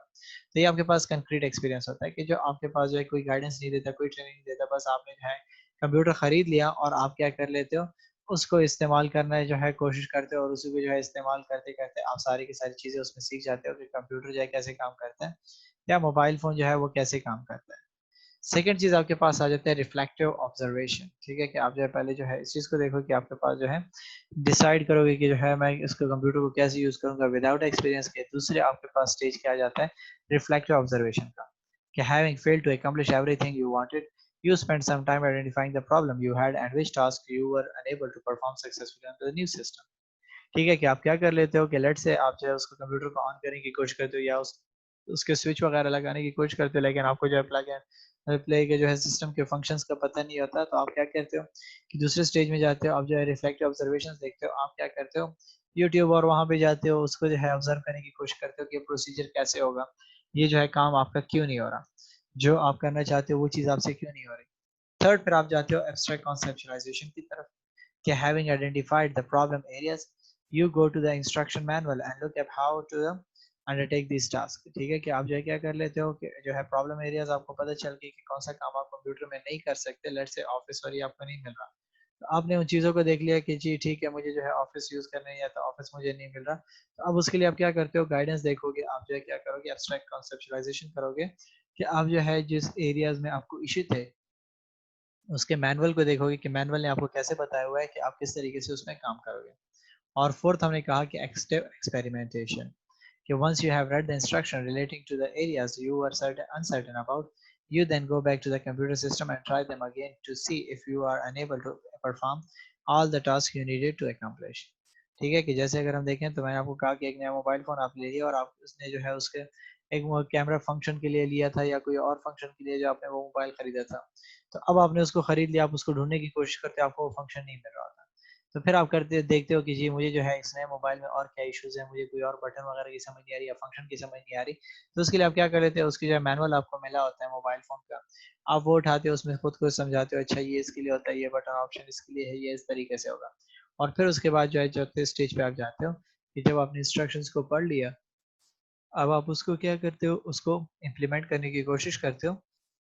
तो ये आपके पास कंक्रीट एक्सपीरियंस होता है कि जो आपके पास जो है कोई गाइडेंस नहीं देता, कोई ट्रेनिंग नहीं देता, बस आपने जो है कंप्यूटर खरीद लिया और आप क्या कर लेते हो, उसको इस्तेमाल करना जो है कोशिश करते हो, और उसी को जो है इस्तेमाल करते करते आप सारी की सारी चीजें उसमें सीख जाते हो कि कंप्यूटर जो है कैसे काम करता है या मोबाइल फोन जो है वो कैसे काम करता है। सेकेंड चीज आपके पास आ जाता है रिफ्लेक्टिव ऑब्जर्वेशन। ठीक है कि आप जो है पहले जो है इस चीज को देखो कि आपके पास जो है डिसाइड करोगे कि जो है मैं इसको कंप्यूटर को कैसे यूज करूंगा विदाउट एक्सपीरियंस के। दूसरे आपके पास स्टेज क्या आ जाता है रिफ्लेक्टिव ऑब्जर्वेशन का, कि having failed to accomplish everything you wanted, you spent some time identifying the problem you had and which task you were unable to perform successfully under the new system। ठीक है कि आप क्या कर लेते हो कि लेट से आप जो है उसको कंप्यूटर को ऑन करने की कोशिश करते हो या उसके स्विच वगैरह लगाने की कोशिश करते हो, लेकिन आपको जो है प्लग एंड प्ले के जो है सिस्टम के फंक्शंस का पता नहीं होता। तो आप क्या करते हो कि दूसरे स्टेज में जाते हो, आप जो है रिफ्लेक्टिव ऑब्जर्वेशंस देखते हो। आप क्या करते हो यूट्यूब और वहां पे जाते हो, उसको जो है ऑब्जर्व करने की कोशिश करते हो कि प्रोसीजर कैसे होगा, ये जो है काम आपका क्यों नहीं हो रहा, जो आप करना चाहते हो वो चीज आपसे क्यों नहीं हो रही। थर्ड फिर आप जाते हो एब्स्ट्रैक्ट कॉन्सेप्चुअलाइजेशन की तरफ, कि having identified the problem areas, you go to the instruction manual and look at how to undertake these tasks। ठीक है कि आप जो है क्या कर लेते हो कि जो है प्रॉब्लम एरियाज आपको पता चल गई कि कौन सा काम आप कंप्यूटर में नहीं कर सकते, लेट से ऑफिस और ये आपको नहीं मिल रहा। तो आपने उन चीज़ों को देख लिया कि जी ठीक है मुझे जो है ऑफिस यूज़ करना है या तो ऑफिस मुझे नहीं मिल रहा, तो अब उसके लिए आप क्या करते हो गाइडेंस देखोगे, आप जो है क्या करोगे एब्स्ट्रैक्ट कॉन्सेप्चुअलाइजेशन करोगे, कि आप जो है जिस एरियाज में आपको इश्यू थे उसके मैनुअल को देखोगे कि मैनुअल ने आपको कैसे बताया हुआ है कि आप किस तरीके से उसमें काम करोगे। और फोर्थ हमने कहा कि एक्टिव एक्सपेरिमेंटेशन, कि once you have read the instruction relating to the areas you were uncertain about, you then go back to the computer system and try them again to see if you are unable to perform all the tasks you needed to accomplish। ठीक है कि जैसे अगर हम देखें तो मैंने आपको कहा कि एक नया मोबाइल फोन आप ले लिया और आप उसने जो है उसके एक कैमरा फंक्शन के लिए लिया था या कोई और फंक्शन के लिए जो आपने वो मोबाइल खरीदा था, तो अब आपने उसको खरीद लिया, आप उसको ढूंढने की कोशिश करते हो, आपको वो फंक्शन नहीं मिल रहा था। तो फिर आप करते देखते हो कि जी मुझे जो है इस नए मोबाइल में और क्या इश्यूज है, मुझे कोई और बटन वगैरह की समझ नहीं आ रही या फंक्शन की समझ नहीं आ रही। तो उसके लिए आप क्या कर लेते हो, उसकी जो मैनुअल आपको मिला होता है मोबाइल फोन का, आप वो उठाते हो, उसमें खुद को समझाते हो, अच्छा ये इसके लिए होता है, ये बटन ऑप्शन इसके लिए है, ये इस तरीके से होगा। और फिर उसके बाद जो है चौथे स्टेज पे आप जाते हो कि जब आपने इंस्ट्रक्शंस को पढ़ लिया, अब आप उसको क्या करते हो, उसको इम्प्लीमेंट करने की कोशिश करते हो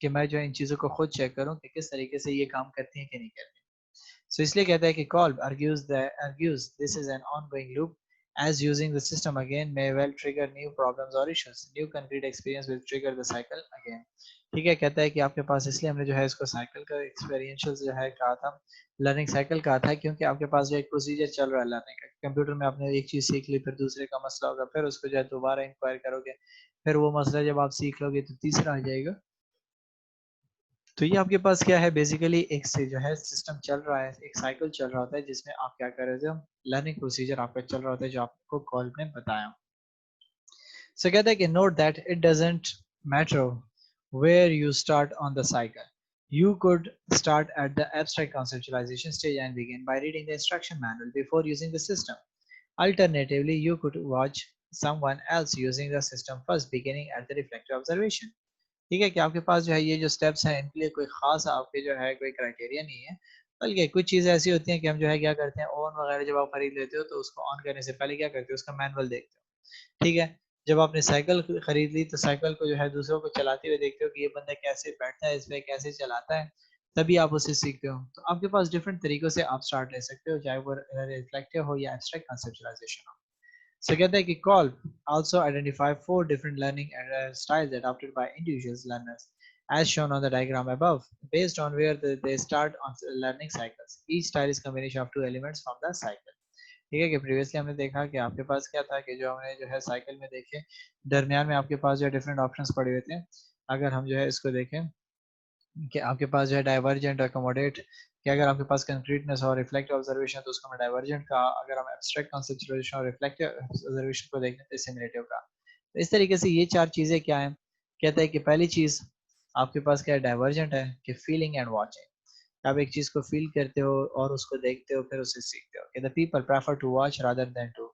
कि मैं जो है इन चीज़ों को खुद चेक करूँ कि किस तरीके से ये काम करती हैं कि नहीं करती। So इसलिए कहता है कि Kolb argues this is an ongoing loop, as using the system again may well trigger new problems or issues. New concrete experience will trigger the cycle again। ठीक है, कहता है कि आपके पास इसलिए हमने जो है इसको साइकिल का एक्सपीरियंशियल जो है कहा था, लर्निंग साइकिल कहा था, क्योंकि आपके पास जो एक प्रोसीजर चल रहा है लर्निंग का। कंप्यूटर में आपने एक चीज़ सीख ली, फिर दूसरे का मसला होगा, फिर उसको जो है दोबारा इंक्वायर करोगे, फिर वो मसला जब आप सीख लोगे तो तीसरा आ जाएगा। तो ये आपके पास क्या है बेसिकली एक से जो है सिस्टम चल रहा है, एक साइकिल चल रहा होता है जिसमें आप क्या कर रहे हो, लर्निंग प्रोसीजर आपका चल रहा होता है जो आपको कॉल ने बताया। सो कहता है कि note that it doesn't matter where you start on the cycle, you could start at the abstract conceptualization stage and begin by reading the instruction manual before using the system. Alternatively, you could watch someone else using the system first, beginning at the reflective observation। ठीक है कि आपके पास जो है ये जो steps हैं इनके लिए कोई खास आपके जो है कोई क्राइटेरिया नहीं है, बल्कि कुछ चीज़ें ऐसी होती हैं कि हम जो है क्या करते हैं, ओवन वगैरह जब आप खरीद लेते हो तो उसको ऑन करने से पहले क्या करते हो, उसका मैनुअल देखते हो, ठीक है? जब आपने साइकिल खरीद ली तो साइकिल को जो है दूसरों को चलाते हुए देखते हो कि ये बंदा कैसे बैठता है, इसमें कैसे चलाता है, तभी आप उससे सीखते हो। तो आपके पास डिफरेंट तरीकों से आप स्टार्ट ले सकते हो, चाहे वो रिफ्लेक्टिव हो या एब्स्ट्रैक्ट कंसेप्चुलाइजेशन हो। So कहते हैं कि call also identify four different learning styles adopted by individuals learners as shown on the diagram above based on where they start on learning cycles. Each style is combination of two elements from the cycle. ठीक है कि previously हमने देखा कि आपके पास क्या था कि जो हमने जो है साइकिल में देखे दरमियान में आपके पास जो है डिफरेंट ऑप्शंस पड़े हुए थे। अगर हम जो है इसको देखें कि आपके पास जो है डाइवर्जेंट अकोमोडेट कि अगर आपके पास कंक्रीटनेस और रिफ्लेक्टिव ऑब्जर्वेशन तो उसको मैं डाइवर्जेंट का, अगर हम एब्स्ट्रैक्ट कंसेप्चुअलाइजेशन और रिफ्लेक्टिव ऑब्जर्वेशन को देखें तो सिमुलेटिव का। तो इस तरीके से ये चार चीजें क्या है, कहता है कि पहली चीज आपके पास क्या है, डाइवर्जेंट है कि फीलिंग एंड वॉचिंग। आप एक चीज को फील करते हो और उसको देखते हो फिर उससे सीखते हो कि the people prefer to watch rather than to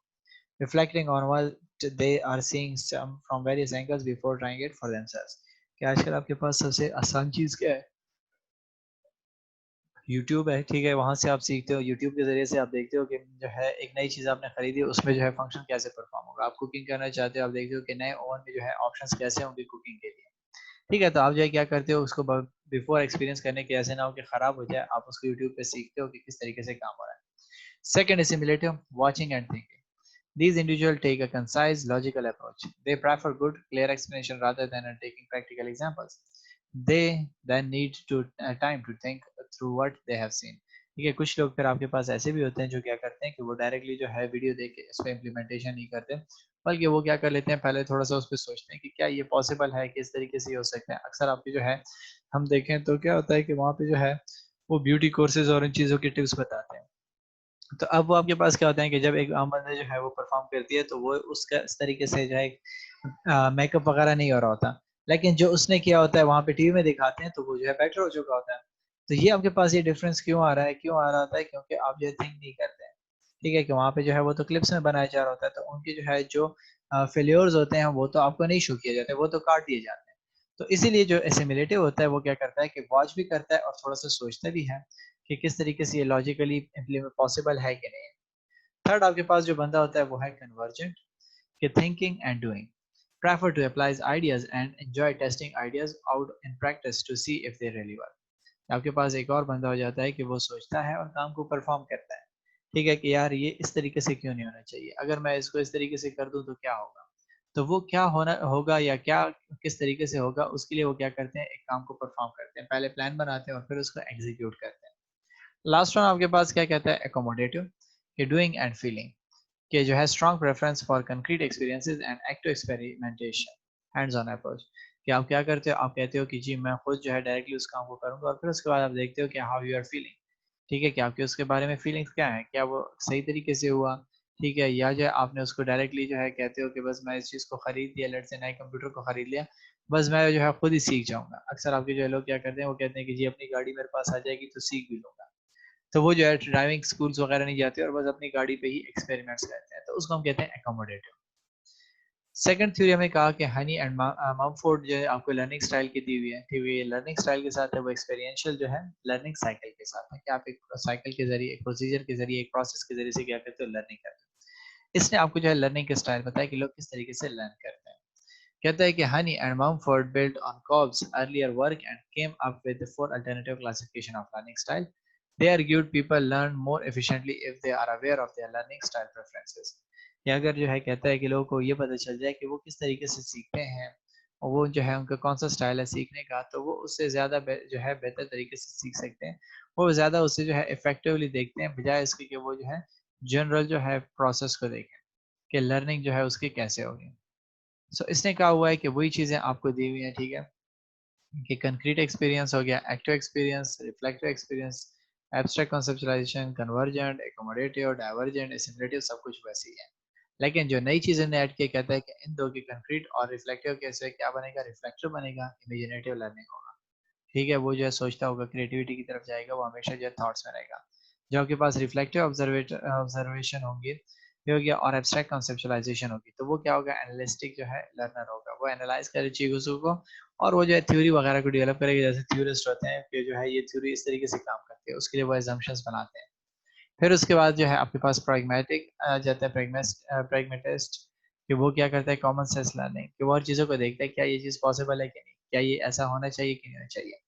reflecting on what they are seeing some from various angles before trying it for themselves। कि आजकल आपके पास सबसे आसान चीज क्या है, यूट्यूब है, ठीक है? वहाँ से आप सीखते हो, यूट्यूब के ज़रिए से आप देखते हो कि जो है एक नई चीज़ आपने खरीदी है, उसमें जो है फंक्शन कैसे परफॉर्म होगा। आप कुकिंग करना चाहते हो, आप देखते हो कि नए ओवन में जो है ऑप्शंस कैसे होंगे कुकिंग के लिए, ठीक है? तो आप जो है क्या करते हो उसको बिफोर एक्सपीरियंस करने के, ऐसे ना हो कि खराब हो जाए, आप उसको यूट्यूब पे सीखते हो कि किस तरीके से काम हो रहा है। Second is simulative watching and thinking. These individuals take a concise, logical approach. They prefer good, clear explanation rather than taking practical examples. They then need to time to think through what they have seen. ठीक है, कुछ लोग फिर आपके पास ऐसे भी होते हैं जो क्या करते हैं कि वो डायरेक्टली जो है वीडियो देख के इस पे इम्प्लीमेंटेशन नहीं करते, बल्कि वो क्या कर लेते हैं, पहले थोड़ा सा उस पर सोचते हैं कि क्या ये पॉसिबल है, किस तरीके से ये हो सकता है। अक्सर आपकी जो है हम देखें तो क्या होता है कि वहाँ पे जो है वो ब्यूटी कोर्सेज और इन चीज़ों की टिप्स बताते हैं। तो अब वो आपके पास क्या होता है कि जब एक आम बंदा जो है वो परफॉर्म करती है तो वो उसका इस तरीके से जो है मेकअप वगैरह नहीं हो रहा होता, लेकिन जो उसने किया होता है वहाँ पे टीवी में दिखाते हैं तो वो जो है बेटर हो चुका होता है। तो ये आपके पास ये डिफरेंस क्यों आ रहा है, क्यों आ रहा होता है, क्योंकि आप जो है थिंक नहीं करते हैं, ठीक है? कि वहाँ पे जो है वो तो क्लिप्स में बनाया जा रहा होता है, तो उनके जो है जो फेल्योर्स होते हैं वो तो आपको नहीं शो किए जाते, वो तो काट दिए जाते हैं। तो इसीलिए जो एसिमिलेटिव होता है वो क्या करता है कि वॉच भी करता है और थोड़ा सा सोचता भी है कि किस तरीके से ये लॉजिकली इम्प्लीमेंट पॉसिबल है कि नहीं। थर्ड आपके पास जो बंदा होता है वो है कन्वर्जेंट कि thinking and doing, prefer to apply ideas and enjoy testing ideas out in practice to see if they really work। आपके पास एक और बंदा हो जाता है कि वो सोचता है और काम को परफॉर्म करता है, ठीक है? कि यार ये इस तरीके से क्यों नहीं होना चाहिए, अगर मैं इसको इस तरीके से कर दूं तो क्या होगा, तो वो क्या होना होगा या क्या किस तरीके से होगा उसके लिए वो क्या करते हैं, एक काम को परफॉर्म करते हैं, पहले प्लान बनाते हैं और फिर उसको एग्जीक्यूट करते हैं। लास्ट वन आपके पास क्या कहता है, एकोमोडेटिव कि डूइंग एंड फीलिंग कि जो है strong preference for concrete experiences and active experimentation hands on approach. कि आप क्या करते हो, आप कहते हो कि जी मैं खुद जो है डायरेक्टली उस काम को करूंगा और फिर उसके बाद आप देखते हो कि हाउ यू आर फीलिंग, ठीक है? कि आपके उसके बारे में फीलिंग्स क्या है, क्या वो सही तरीके से हुआ, ठीक है? या जो है आपने उसको डायरेक्टली जो है कहते हो कि बस मैं इस चीज़ को खरीद लिया, लेट से नए कंप्यूटर को खरीद लिया, बस मैं जो है खुद ही सीख जाऊंगा। अक्सर आपके जो है लोग क्या करते हैं, वो कहते हैं कि जी अपनी गाड़ी मेरे पास आ जाएगी तो सीख भी लूंगा, तो वो जो है ड्राइविंग स्कूल्स वगैरह नहीं जाते और बस अपनी गाड़ी पे ही एक्सपेरिमेंट्स करते हैं, तो उसको हम कहते हैं एकोमोडेटिव। सेकंड थ्योरी हमें कहा कि हनी एंड ममफोर्ड जो है आपको लर्निंग स्टाइल की दी हुई है, ठीक है? लर्निंग स्टाइल के साथ है वो एक्सपेरिएंशियल जो है लर्निंग साइकिल के साथ है कि आप एक साइकिल के जरिए, एक प्रोसीजर के जरिए, एक प्रोसेस के जरिए से क्या करते हो, लर्निंग करते हो। इसने आपको जो है लर्निंग के स्टाइल बताया कि लोग किस तरीके से लर्न करते हैं। कहता है कि honey and Mumford built on Cobb's earlier work and came up with the four alternative classification of learning style. They argued people learn more efficiently if they are aware of their learning style preferences। या अगर जो है कहता है कि लोगों को ये पता चल जाए कि वो किस तरीके से सीखते हैं और वो जो है उनका कौन सा स्टाइल है सीखने का, तो वो उससे ज़्यादा जो है बेहतर तरीके से सीख सकते हैं। वो ज़्यादा उससे जो है इफेक्टिवली देखते हैं बजाय इसके कि वो जो है जनरल जो है प्रोसेस को देखें कि लर्निंग जो है उसकी कैसे होगी। सो इसने कहा हुआ है कि वही चीज़ें आपको दी हुई हैं, ठीक है? कि कंक्रीट एक्सपीरियंस हो गया, active experience, reflective experience, abstract conceptualisation, convergent, accommodative, divergent, assimilative, सब कुछ वैसे ही है। लेकिन जो नई चीज़ इन्होंने ऐड की कहता है कि इन दो की कंक्रीट और रिफ्लेक्टिव कैसे क्या बनेगा, रिफ्लेक्टिव बनेगा, इमेजिनेटिव लर्निंग होगा, ठीक है? वो जो है सोचता होगा, क्रिएटिविटी की तरफ जाएगा, वो हमेशा जो है थॉट्स में रहेगा। जो आपके पास रिफ्लेक्टिव ऑब्जर्वेशन होंगे, ये हो गया, और एब्स्ट्रैक्ट कॉन्सेप्चुलाइजेशन होगी तो वो क्या होगा, एनालिस्टिक जो है लर्नर होगा, वो एनालाइज करे चीजों को और वो जो है थ्योरी वगैरह को डेवलप करेगा, जैसे थ्योरिस्ट होते हैं कि जो है ये थ्योरी इस तरीके से काम करती है, उसके लिए वो एजम्पशंस बनाते हैं। फिर उसके बाद जो है आपके पास प्रैग्मेटिक आ जाता है, प्रैग्मेटिस्ट, कि वो क्या करता है, कॉमन सेंस लर्निंग, कि वो हर चीज़ों को देखता है क्या ये चीज़ पॉसिबल है कि नहीं, क्या ये ऐसा होना चाहिए कि नहीं होना चाहिए।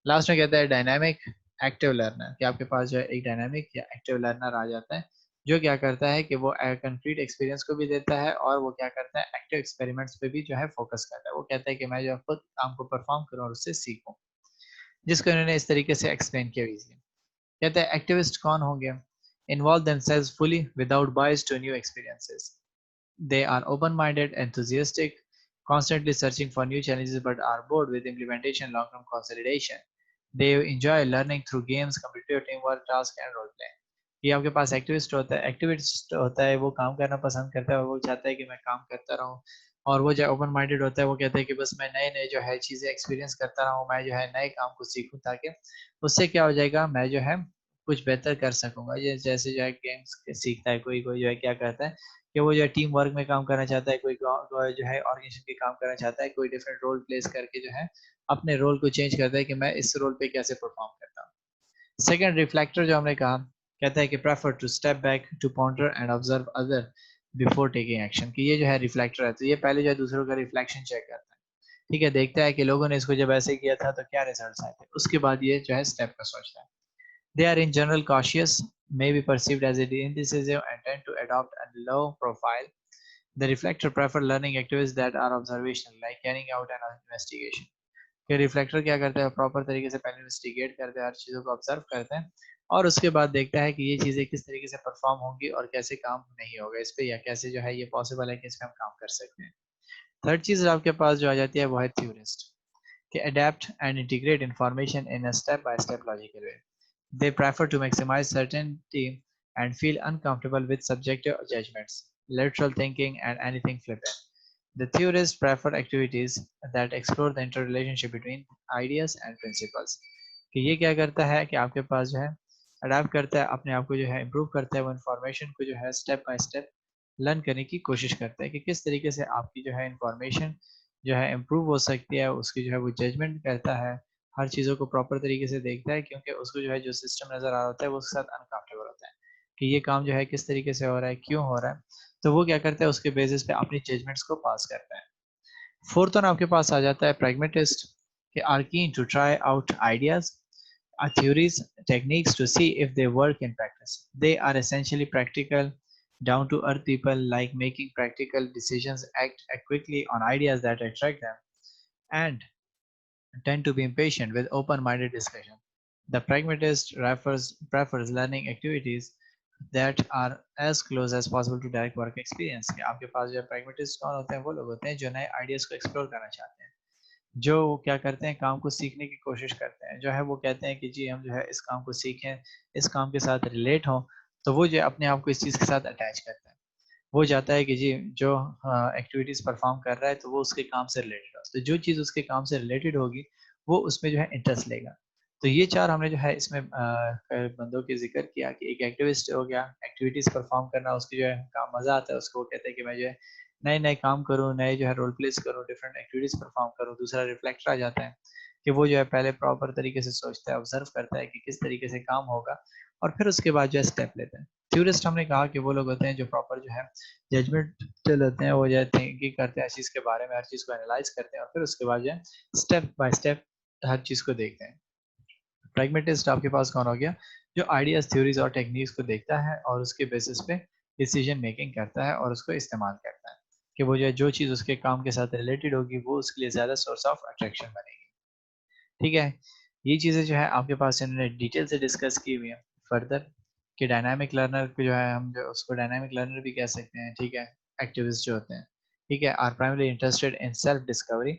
लास्ट में कहता है डायनामिक एक्टिव लर्नर, कि आपके पास जो है एक डायनामिक या एक्टिव लर्नर आ जाता है, जो क्या करता है कि वो कंक्रीट एक्सपीरियंस को भी देता है और वो क्या करता है, एक्टिव एक्सपेरिमेंट्स पे भी जो है फोकस करता है। वो कहता है कि मैं जो है खुद काम को परफॉर्म करूँ और उससे सीखूं, जिसको इन्होंने इस तरीके से एक्सप्लेन किया इजीली। कहते हैं एक्टिविस्ट कौन होंगे, involve themselves fully without bias to new experiences. They are open-minded, enthusiastic, constantly searching for new challenges but are bored with implementation long-term consolidation. They enjoy learning through games, competitive teamwork, task and role play. ये आपके पास activist होता है वो काम करना पसंद करता है और वो चाहता है कि मैं काम करता रहूं, और वो जो ओपन माइंडेड होता है वो कहता है कि बस मैं नए नए जो है चीज़ें एक्सपीरियंस करता रहूं, मैं जो है नए काम को सीखूं ताकि उससे क्या हो जाएगा, मैं जो है कुछ बेहतर कर सकूंगा। ये जैसे जो है गेम्स सीखता है, कोई कोई जो है क्या करता है कि वो जो है टीम वर्क में काम करना चाहता है, कोई जो है ऑर्गेनाइजेशन के काम करना चाहता है, कोई डिफरेंट रोल प्लेस करके जो है अपने रोल को चेंज करता है कि मैं इस रोल पे कैसे परफॉर्म करता हूँ। सेकंड रिफ्लेक्टर जो हमने कहा, कहता है कि prefer to step back to ponder and observe other before taking action, कि ये जो है रिफ्लेक्टर है तो ये पहले जो है दूसरों का रिफ्लेक्शन चेक करता है, ठीक है, देखता है कि लोगों ने इसको जब ऐसे किया था तो क्या रिजल्ट्स आए थे, उसके बाद ये जो है स्टेप का सोचता है। They are in general cautious, may be perceived as indecisive, and tend to adopt a low profile. The reflector prefer learning activities that are observational, like carrying out an investigation. कि reflector क्या करता है, proper तरीके से पहले investigate करते हैं, हर चीज़ों को ऑब्जर्व करते हैं और उसके बाद देखता है कि ये चीज़ें किस तरीके से परफॉर्म होंगी और कैसे काम नहीं होगा इस पे, या कैसे जो है ये पॉसिबल है कि इस पे हम काम कर सकते हैं। थर्ड चीज़ आपके पास जो आ जाती है वो है थ्योरिस्ट, कि adapt and integrate information in a step by step logical way. They prefer to maximize certainty and feel uncomfortable with subjective judgments, lateral thinking, and anything flippant. The theorists prefer activities that explore the interrelationship between ideas and principles. कि ये क्या करता है कि आपके पास जो है adapt करता है, अपने आप को जो है इम्प्रूव करता है, वो इन्फॉर्मेशन को जो है स्टेप बाय स्टेप लर्न करने की कोशिश करता है कि किस तरीके से आपकी जो है इन्फॉर्मेशन जो है इम्प्रूव हो सकती है, उसकी जो है वो जजमेंट करता है, हर चीज़ों को प्रॉपर तरीके से देखता है, क्योंकि उसको जो है जो सिस्टम नज़र आ रहा होता है वो उसके साथ अनकम्फर्टेबल होता है कि ये काम जो है किस तरीके से हो रहा है, क्यों हो रहा है, तो वो क्या करता है उसके बेसिस पे अपनी जजमेंट्स को पास करता है। फोर्थ वन आपके पास आ जाता है pragmatist, कि are keen to try out ideas, theories, techniques to see if they work in practice. They are essentially practical, down to earth people like making practical decisions, act quickly on ideas that attract them, and tend to be impatient with open-minded discussion. The pragmatist prefers learning activities that are as close as possible to direct work experience. कि आपके पास जो pragmatist कौन होते हैं, वो लोग होते हैं जो नए आइडियाज को एक्सप्लोर करना चाहते हैं, जो क्या करते हैं काम को सीखने की कोशिश करते हैं, जो है वो कहते हैं कि जी हम जो है इस काम को सीखें, इस काम के साथ रिलेट हों, तो वो जो है अपने आप को इस चीज़ के साथ अटैच करता है। वो चाहता है कि जी जो एक्टिविटीज़ परफॉर्म कर रहा है तो वो उसके काम से रिलेटेड हो, तो जो चीज़ उसके काम से रिलेटेड होगी वो उसमें जो है इंटरेस्ट लेगा। तो ये चार हमने जो है इसमें बंदों की जिक्र किया कि एक एक्टिविस्ट हो गया, एक्टिविटीज़ परफॉर्म करना उसकी जो है काम मज़ा आता है उसको, वो कहते हैं कि मैं जो है नए नए काम करूँ, नए जो है रोल प्लेस करूँ, डिफरेंट एक्टिविटीज़ परफॉर्म करूँ। दूसरा रिफ्लेक्टर आ जाता है कि वो जो है पहले प्रॉपर तरीके से सोचता है, ऑब्जर्व करता है कि किस तरीके से काम होगा और फिर उसके बाद जो है स्टेप लेते हैं। थ्योरिस्ट हमने कहा कि वो लोग होते हैं जो प्रॉपर जो है जजमेंटल होते हैं, वो जो है थिंकिंग करते हैं हर चीज़ के बारे में, हर चीज़ को एनालाइज करते हैं और फिर उसके बाद जो है स्टेप बाय स्टेप हर चीज़ को देखते हैं। प्रैग्मेटिस्ट आपके पास कौन हो गया, जो आइडियाज, थ्योरीज और टेक्निक्स को देखता है और उसके बेसिस पे डिसीजन मेकिंग करता है और उसको इस्तेमाल करता है, कि वो जो है जो चीज़ उसके काम के साथ रिलेटेड होगी वो उसके लिए ज़्यादा सोर्स ऑफ अट्रैक्शन बनेगी। ठीक है, ये चीज़ें जो है आपके पास इन्होंने डिटेल से डिस्कस की हुई है फर्दर, कि डायनामिक लर्नर को जो है हम जो उसको डायनामिक लर्नर भी कह सकते हैं, ठीक है, एक्टिविस्ट जो होते हैं, ठीक है, are primarily interested in self discovery,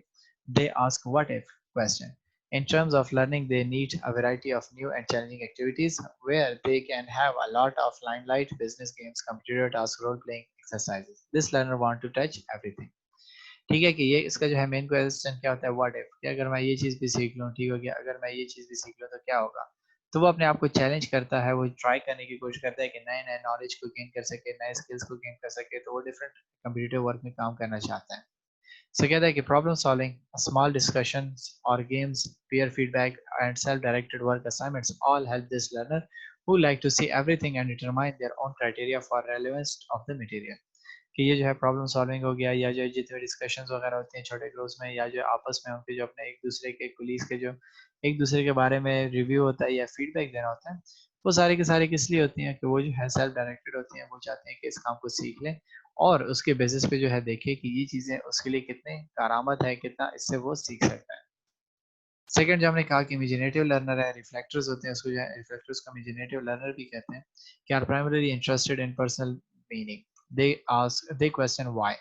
they ask what if question, in terms of learning they need a variety of new and challenging activities where they can have a lot of limelight, business games, computer tasks, role playing exercises. This learner want to touch everything. ठीक है, कि ये इसका जो है main question क्या होता है, व्हाट इफ, कि अगर मैं ये चीज़ भी सीख लूँ, ठीक हो गया, अगर मैं ये चीज़ भी सीख लूँ तो क्या होगा, तो वो अपने आप को चैलेंज करता है, वो ट्राई करने की कोशिश करता है कि नए-नए नॉलेज को गेन कर सके, नए स्किल्स को गेन कर सके, तो वो डिफरेंट कॉम्पिटिटिव वर्क में काम करना चाहता है। So कहता है कि problem solving, small discussions or games, peer feedback and self-directed work assignments all help this learner who like to see everything and determine their own criteria for relevance of the material. कि ये जो है problem solving हो गया, या जो जितने discussions वगैरह होते हैं छोटे ग्रुप्स में, या जो आपस में उनके जो अपने एक दूसरे के कुलीग्स के जो एक दूसरे के बारे में रिव्यू होता है या फीडबैक देना होता है, वो सारे के सारे किस लिए होती हैं कि वो जो है सेल्फ डायरेक्टेड होती हैं। वो चाहते हैं कि इस काम को सीख लें और उसके बेसिस पे जो है देखें कि ये चीज़ें उसके लिए कितने कारआमद है, कितना इससे वो सीख सकता है। सेकंड जो हमने कहा कि इमेजिनेटिव लर्नर है, रिफ्लेक्टर्स होते हैं, उसको जो है रिफ्लेक्टर्स को इमेजिनेटिव लर्नर भी कहते हैं, कि are primarily interested in personal meaning. They question why.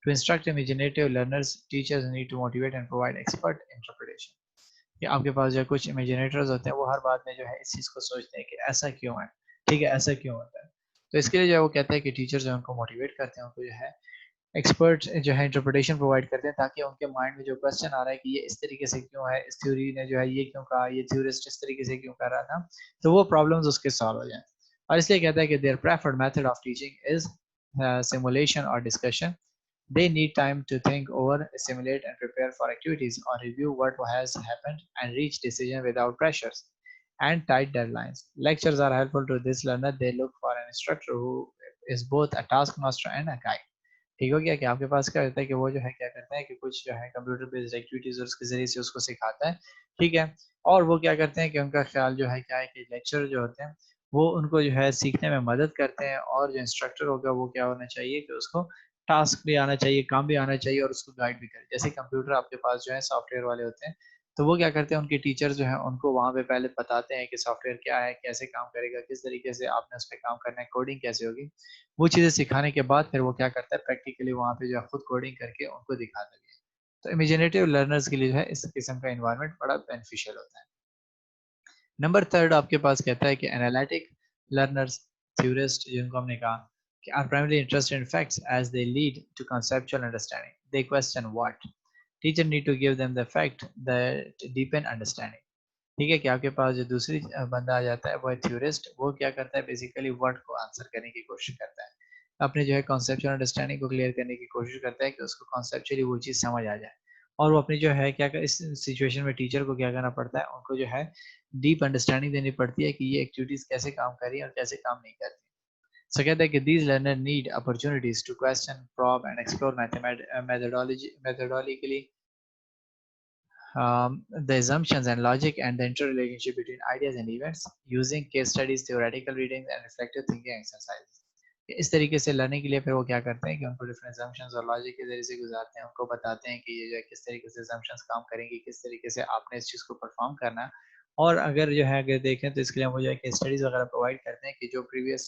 To instruct imaginative learners, teachers need to motivate and provide expert interpretation. कि आपके पास जो कुछ इमेजिनेटर्स होते हैं, वो हर बात में जो है इस चीज़ को सोचते हैं कि ऐसा क्यों है, ठीक है, ऐसा क्यों होता है। तो इसके लिए जो है वो कहते हैं कि टीचर जो है उनको मोटिवेट करते हैं, उनको जो है एक्सपर्ट जो है इंटरप्रिटेशन प्रोवाइड करते हैं, ताकि उनके माइंड में जो क्वेश्चन आ रहा है कि ये इस तरीके से क्यों है, इस थ्योरी ने जो है ये क्यों कहा, ये थ्योरिस्ट इस तरीके से क्यों कर रहा था, तो वो प्रॉब्लम्स उसके सॉल्व हो जाएं। और इसलिए कहता है कि their preferred method of teaching is simulation और discussion. They need time to think over, assimilate, and prepare for activities, or review what has happened and reach decision without pressures and tight deadlines. Lectures are helpful to this learner. They look for an instructor who is both a taskmaster and a guide. ठीक हो गया कि आपके पास क्या होता है कि वो जो है क्या करता है कि कुछ जो है कंप्यूटर बेस्ड एक्टिविटीज और उसके जरिए से उसको सिखाता है, ठीक है। और वो क्या करते हैं कि उनका ख्याल जो है क्या है कि लेक्चर जो होते हैं वो उनको जो है सीखने में मदद करते हैं, और जो इंस्ट्रक्टर होगा वो क्या होना चाहिए कि उसको टास्क भी आना चाहिए, काम भी आना चाहिए, और उसको गाइड भी करे। जैसे कंप्यूटर आपके पास जो है सॉफ्टवेयर वाले होते हैं, तो वो क्या करते हैं, उनके टीचर जो है उनको वहाँ पे पहले बताते हैं कि सॉफ्टवेयर क्या है, कैसे काम करेगा, किस तरीके से आपने उस पर काम करना है, कोडिंग कैसे होगी। वो चीज़ें सिखाने के बाद फिर वो क्या करता है, प्रैक्टिकली वहाँ पे जो है खुद कोडिंग करके उनको दिखाता है। तो इमेजिनेटिव लर्नर्स के लिए जो है इस किस्म का एनवायरनमेंट बड़ा बेनिफिशियल होता है। नंबर थर्ड आपके पास कहता है कि एनालिटिक लर्नर्स, थ्योरिस्ट जिनको हमने कहा कि are primary interested in facts as they lead to conceptual understanding, they question what, teacher need to give them the fact that deepen understanding. ठीक है कि आपके पास जो दूसरी बंदा आ जाता है वो है थ्योरिस्ट। वो क्या करता है, बेसिकली वर्ड को आंसर करने की कोशिश करता है, अपने जो है कॉन्सेप्चुअल अंडरस्टैंडिंग को क्लियर करने की कोशिश करता है कि उसको कॉन्सेप्चुअली वो चीज़ समझ आ जाए। और वो अपनी जो है क्या कर, इस सिचुएशन में टीचर को क्या करना पड़ता है, उनको जो है डीप अंडरस्टैंडिंग देनी पड़ती है कि ये एक्टिविटीज़ कैसे काम कर रही है और कैसे काम नहीं कर रही। सो कहता है कि these learner need opportunities to question, probe and explore methodologically the assumptions and logic and the interrelationship between ideas and events using case studies, theoretical readings and reflective thinking exercises. इस तरीके से लर्निंग के लिए फिर वो क्या करते हैं कि उनको डिफरेंट assumptions और लॉजिक के जरिए से गुजारते हैं, उनको बताते हैं कि ये जो है किस तरीके से assumptions काम करेंगी, किस तरीके से आपने इस चीज़ को परफॉर्म करना है। और अगर जो है अगर देखें तो इसके लिए वो जो है केस स्टडीज वगैरह प्रोवाइड करते हैं कि जो प्रीवियस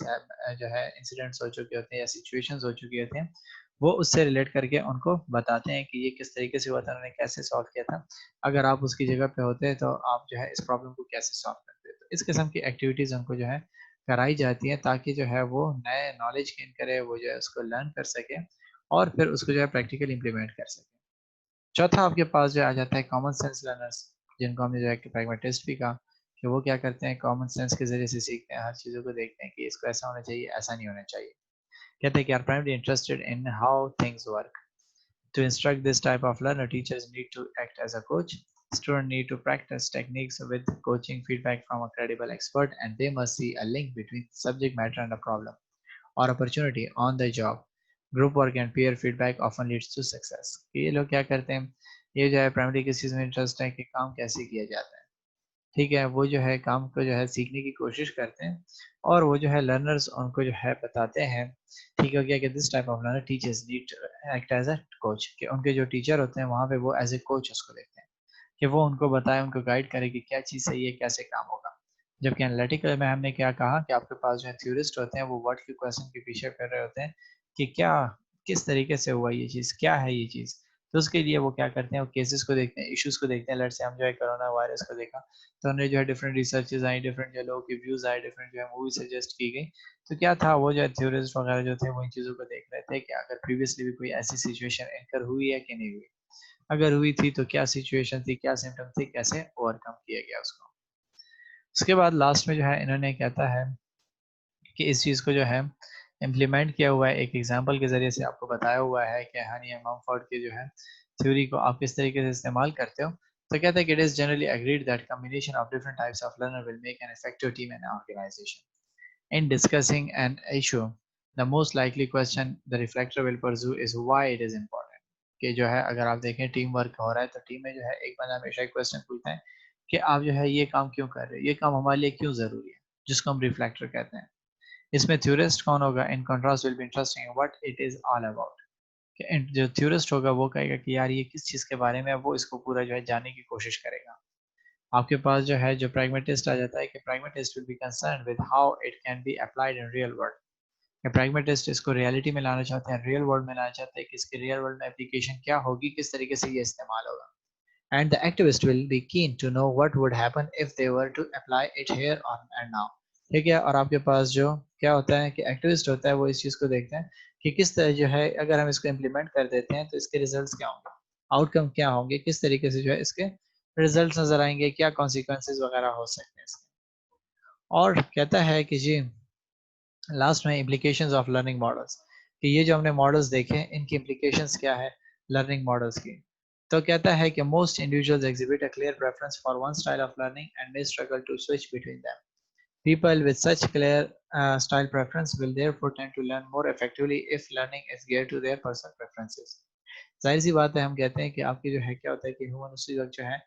जो है इंसिडेंट्स हो चुके होते हैं या सिचुएशंस हो चुकी होती हैं, वो उससे रिलेट करके उनको बताते हैं कि ये किस तरीके से हुआ था, उन्होंने कैसे सॉल्व किया था, अगर आप उसकी जगह पे होते तो आप जो है इस प्रॉब्लम को कैसे सॉल्व करते। तो इस किस्म की एक्टिविटीज़ उनको जो है कराई जाती हैं, ताकि जो है वो नए नॉलेज गेन करे, वो जो है उसको लर्न कर सके और फिर उसको जो है प्रैक्टिकली इम्प्लीमेंट कर सके। चौथा आपके पास जो आ जाता है कॉमन सेंस लर्नर्स, जिनको हमने जो है कि प्रैग्मेटिस्ट भी कहा, कि वो क्या करते हैं, कॉमन सेंस के ज़रिए से सीखते हैं, हर चीज़ों को देखते हैं कि इसको ऐसा होना चाहिए, ऐसा नहीं होना चाहिए। कहते हैं कि are primary interested in how things work. To instruct this type of learner, teachers need to act as a coach. Students need to practice techniques with coaching feedback from a credible expert, and they must see a link between subject matter and a problem or opportunity on the job. Group work and peer feedback often leads to success. ये लोग क्या करते हैं, ये जो है primary किस चीज़ में इंटरेस्ट है कि काम कैसे किया जाता है, ठीक है, वो जो है काम को जो है सीखने की कोशिश करते हैं, और वो जो है लर्नर्स उनको जो है बताते हैं। ठीक हो गया कि this type of learner teachers need act as a coach, कि उनके जो टीचर होते हैं वहाँ पे वो एज ए कोच उसको देखते हैं, कि वो उनको बताए, उनको गाइड करे कि क्या चीज़ सही है, कैसे काम होगा। जबकि एनालिटिकल में हमने क्या कहा कि आपके पास जो है थ्योरिस्ट होते हैं, वो वर्ड के क्वेश्चन के पीछे कर रहे होते हैं कि क्या, किस तरीके से हुआ ये चीज़, क्या है ये चीज़। तो उसके लिए वो क्या करते हैं, वो केसेस को देखते हैं, इश्यूज को देखते हैं। लेट्स से हम जो है कोरोना वायरस को देखा, तो हमने जो है डिफरेंट रिसर्चेस आई, डिफरेंट जो लोगों के व्यूज आए, डिफरेंट जो है मूवी सजेस्ट की गई। तो क्या था, वो जो है थ्योरिस्ट वगैरह जो थे वो इन चीज़ों को देख रहे थे कि अगर प्रीवियसली भी कोई ऐसी सिचुएशन एंकर हुई है कि नहीं हुई, अगर हुई थी तो क्या सिचुएशन थी, क्या सिम्टम थे, कैसे ओवरकम किया गया उसको। उसके बाद लास्ट में जो है इन्होंने कहता है कि इस चीज़ को जो है इम्प्लीमेंट किया हुआ है, एक एग्जांपल के ज़रिए से आपको बताया हुआ है कि हनी एंड मम्फोर्ड की जो है थ्योरी को आप किस तरीके से इस्तेमाल करते हो। तो कहता है कि it is generally agreed that combination of different types of learner will make an effective team and organisation. In discussing an issue, the most likely question the reflector will pursue is why it is important। कि जो है अगर आप देखें team work हो रहा है तो टीम में जो है एक बंदा हमेशा एक क्वेश्चन पूछता है कि आप जो है ये काम क्यों कर रहे हो, ये काम हमारे लिए क्यों ज़रूरी है, जिसको हम रिफ्लेक्टर कहते हैं। इसमें थ्योरिस्ट कौन होगा, in contrast will be interesting what it is all about. जो थ्योरिस्ट होगा वो कहेगा कि यार ये किस चीज़ के बारे में है, वो इसको पूरा जो है जानने की कोशिश करेगा। आपके पास जो है जो प्रैग्मेटिस्ट आ जाता है कि pragmatist will be concern with how it can be applied in real world. Pragmatist इसको रियलिटी में लाना चाहते हैं, रियल वर्ल्ड में लाना चाहते हैं कि इसके रियल वर्ल्ड में एप्लीकेशन क्या होगी, किस तरीके से ये इस्तेमाल होगा। And the activist will be keen to know what would happen if they were to apply it here on and now। ठीक है, और आपके पास जो क्या होता है कि एक्टिविस्ट होता है वो इस चीज़ को देखते हैं कि किस तरह जो है अगर हम इसको इम्प्लीमेंट कर देते हैं तो इसके रिजल्ट्स क्या होंगे, आउटकम क्या होंगे, किस तरीके से जो है इसके रिजल्ट्स नजर आएंगे, क्या कॉन्सिक्वेंसेज वगैरह हो सकते हैं इसके। और कहता है कि जी लास्ट में इम्प्लीकेशंस ऑफ लर्निंग मॉडल्स, कि ये जो हमने मॉडल्स देखे इनकी इम्प्लीकेशंस क्या है लर्निंग मॉडल्स की। तो कहता है कि most individuals exhibit a clear preference for one style of learning and may struggle to switch between them। People with such clear style preference will therefore tend to learn more effectively if learning is geared to their personal preferences। जाहिर सी बात है, हम कहते हैं कि आपकी जो है क्या होता है कि ह्यूमन उसी वक्त जो है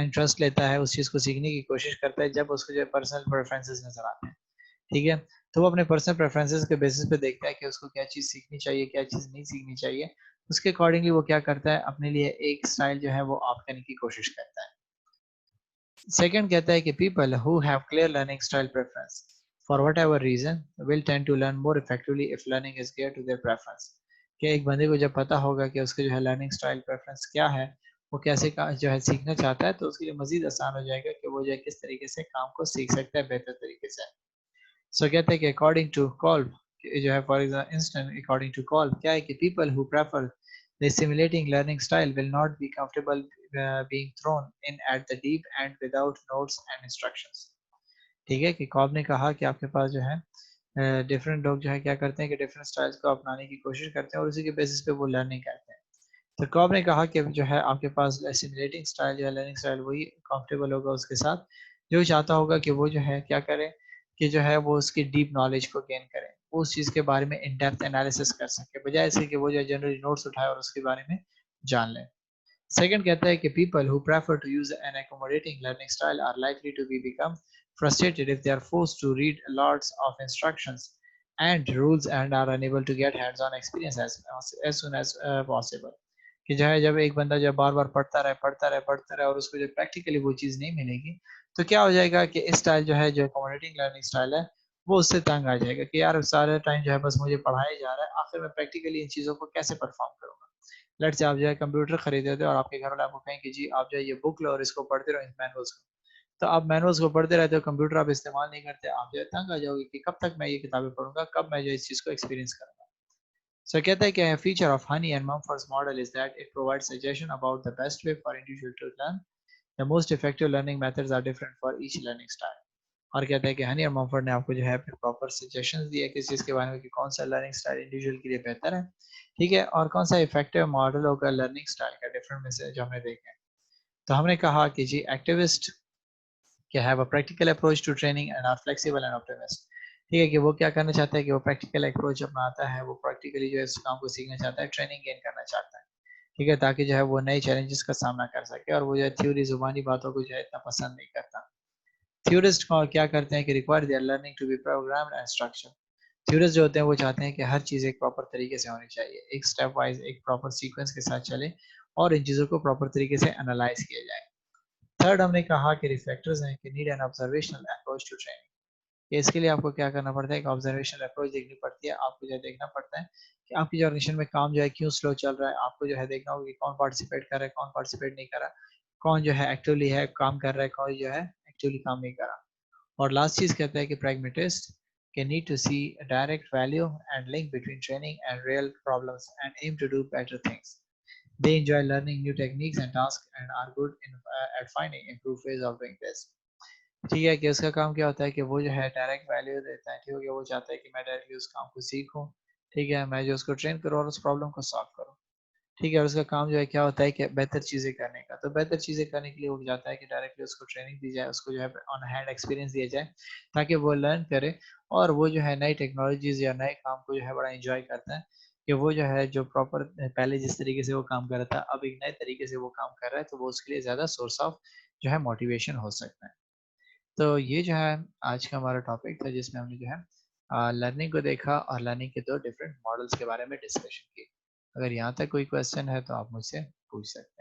इंटरेस्ट लेता है, उस चीज़ को सीखने की कोशिश करता है जब उसको जो है पर्सनल प्रेफरेंसेस नजर आते हैं। ठीक है, तो वो अपने पर्सनल प्रेफरेंसेस के बेसिस पे देखता है कि उसको क्या चीज़ सीखनी चाहिए, क्या चीज़ नहीं सीखनी चाहिए। उसके अकॉर्डिंगली वो क्या करता है, अपने लिए एक स्टाइल जो है वो ऑप्ट करने की कोशिश करता है। सेकंड कहता है कि people who have clear learning style preference for whatever reason will tend to learn more effectively if learning is gear to their preference. कि एक बंदे को जब पता होगा कि उसके जो है लर्निंग स्टाइल प्रेफरेंस क्या है, वो कैसे का जो है सीखना चाहता है, तो उसके लिए मजीद आसान हो जाएगा कि वो जो है किस तरीके से काम को सीख सकता है बेहतर तरीके से। सो कहते हैं कि अकॉर्डिंग टू कॉल्ब, जो है for instance according to Kolb क्या है कि people who prefer the simulating learning style will not be comfortable being thrown in at the deep end without notes and instructions. ठीक है, कि कॉल्ब ने कहा कि आपके पास जो है डिफरेंट लोग जो है क्या करते हैं कि डिफरेंट स्टाइल्स को अपनाने की कोशिश करते हैं और उसी के बेसिस पे वो लर्निंग करते हैं। तो कॉब ने कहा कि जो है आपके पास सिमुलेटिंग स्टाइल जो है लर्निंग स्टाइल वही कंफर्टेबल होगा उसके साथ जो चाहता होगा कि वो जो है क्या करे, कि जो है वो उसकी डीप नॉलेज को गेन करे, वो उस चीज़ के बारे में इन डेप्थ एनालिसिस कर सके, बजाय इसके कि वो जो जनरली नोट्स उठाए और उसके बारे में जान ले। सेकंड कहता है कि people who prefer to use an accommodating learning style are likely to be become frustrated if they are forced to read lots of instructions and rules and are unable to get hands-on experience as soon as possible। कि जो है जब एक बंदा जब बार बार पढ़ता रहे और उसको जब प्रैक्टिकली वो चीज़ नहीं मिलेगी, तो क्या हो जाएगा कि इस स्टाइल जो है जो accommodating लर्निंग स्टाइल है वो उससे तंग आ जाएगा कि यार सारे टाइम जो है बस मुझे पढ़ाया जा रहा है, आखिर में प्रैक्टिकली इन चीज़ों को कैसे परफॉर्म करूँगा। लेट्स से आप जो है कंप्यूटर खरीदे थे और आपके घर वाले आपको कहें कि जी आप जो है ये बुक लो और इसको पढ़ते रहो इन मैनुअल्स को। तो आप मैनुअल्स को पढ़ते रहते हो, कंप्यूटर आप इस्तेमाल नहीं करते, आप जो है तंग आ जाओगे कि कब तक मैं ये किताबें पढ़ूंगा, कब मैं जो इस चीज़ को एक्सपीरियंस करूंगा। सो कहता है कि a feature of Honey and Mumford's model is that it provides suggestion about the best way for individual to learn। The most effective learning methods are different for each learning style। और कहता है कि हनी और Mumford ने आपको जो है proper suggestions दिए किस चीज़ के बारे में कि कौन सा लर्निंग स्टाइल इंडिविजुअल के लिए बेहतर है। ठीक है, और कौन सा इफेक्टिव मॉडल होगा लर्निंग स्टाइल का डिफरेंट में से जो हमने देखे हैं। तो हमने कहा कि जी एक्टिविस्ट के have a practical approach to training and are flexible and optimist. ठीक है, कि वो क्या करना चाहता है कि वो प्रैक्टिकल अप्रोच अपनाता है, वो प्रैक्टिकली जो है इस काम को सीखना चाहता है, ट्रेनिंग गेन करना चाहता है। ठीक है, ताकि जो है वो नए चैलेंजेस का सामना कर सके और वो जो है थ्योरी जुबानी बातों को जो है इतना पसंद नहीं करता। थ्योरिस्ट क्या करते हैं कि require their learning to be programmed and structure. Theorist जो होते हैं वो चाहते हैं कि हर चीज़ एक प्रॉपर तरीके से होनी चाहिए, एक स्टेप वाइज एक प्रॉपर सीक्वेंस के साथ चले और इन चीज़ों को प्रॉपर तरीके से एनालाइज किया जाए। थर्ड हमने कहा कि रिफ्लेक्टर्स हैं कि need an observational approach to training. इसके लिए आपको क्या करना पड़ता है, एक ऑब्जर्वेशनल अप्रोच देखनी पड़ती है, आपको जो है देखना पड़ता है कि आपकी जो ऑर्गेनाइजेशन में काम जो है क्यों स्लो चल रहा है, आपको जो है देखना होगा कि कौन पार्टिसिपेट कर रहा है, कौन पार्टिसिपेट नहीं कर रहा, कौन जो है एक्टिवली है काम कर रहा है, कौन जो है एक्टिवली काम नहीं कर रहा। और लास्ट चीज कहता है कि pragmatists can need to see a direct value and link between training and real problems and aim to do better things। They enjoy learning new techniques and tasks and are good at finding improved ways of doing this। ठीक है, कि उसका काम क्या होता है कि वो जो है डायरेक्ट वैल्यू देता है, ठीक है, वो चाहता है कि मैं डायरेक्टली उस काम को सीखूं, ठीक है, मैं जो उसको ट्रेन करूँ और उस प्रॉब्लम को सॉल्व करूँ। ठीक है, और उसका काम जो है क्या होता है कि बेहतर चीज़ें करने का, तो बेहतर चीज़ें करने के लिए वो चाहता है कि डायरेक्टली उसको ट्रेनिंग दी जाए, उसको जो है ऑन हैंड एक्सपीरियंस दिया जाए, ताकि वो लर्न करे और वो जो है नई टेक्नोलॉजीज या नए काम को जो है बड़ा इंजॉय करता है, कि वो जो है जो प्रॉपर पहले जिस तरीके से वो काम कर रहा था अब एक नए तरीके से वो काम कर रहा है, तो वो उसके लिए ज़्यादा सोर्स ऑफ जो है मोटिवेशन हो सकता है। तो ये जो है आज का हमारा टॉपिक था, जिसमें हमने जो है लर्निंग को देखा और लर्निंग के दो डिफरेंट मॉडल्स के बारे में डिस्कशन की। अगर यहाँ तक कोई क्वेश्चन है तो आप मुझसे पूछ सकते हैं।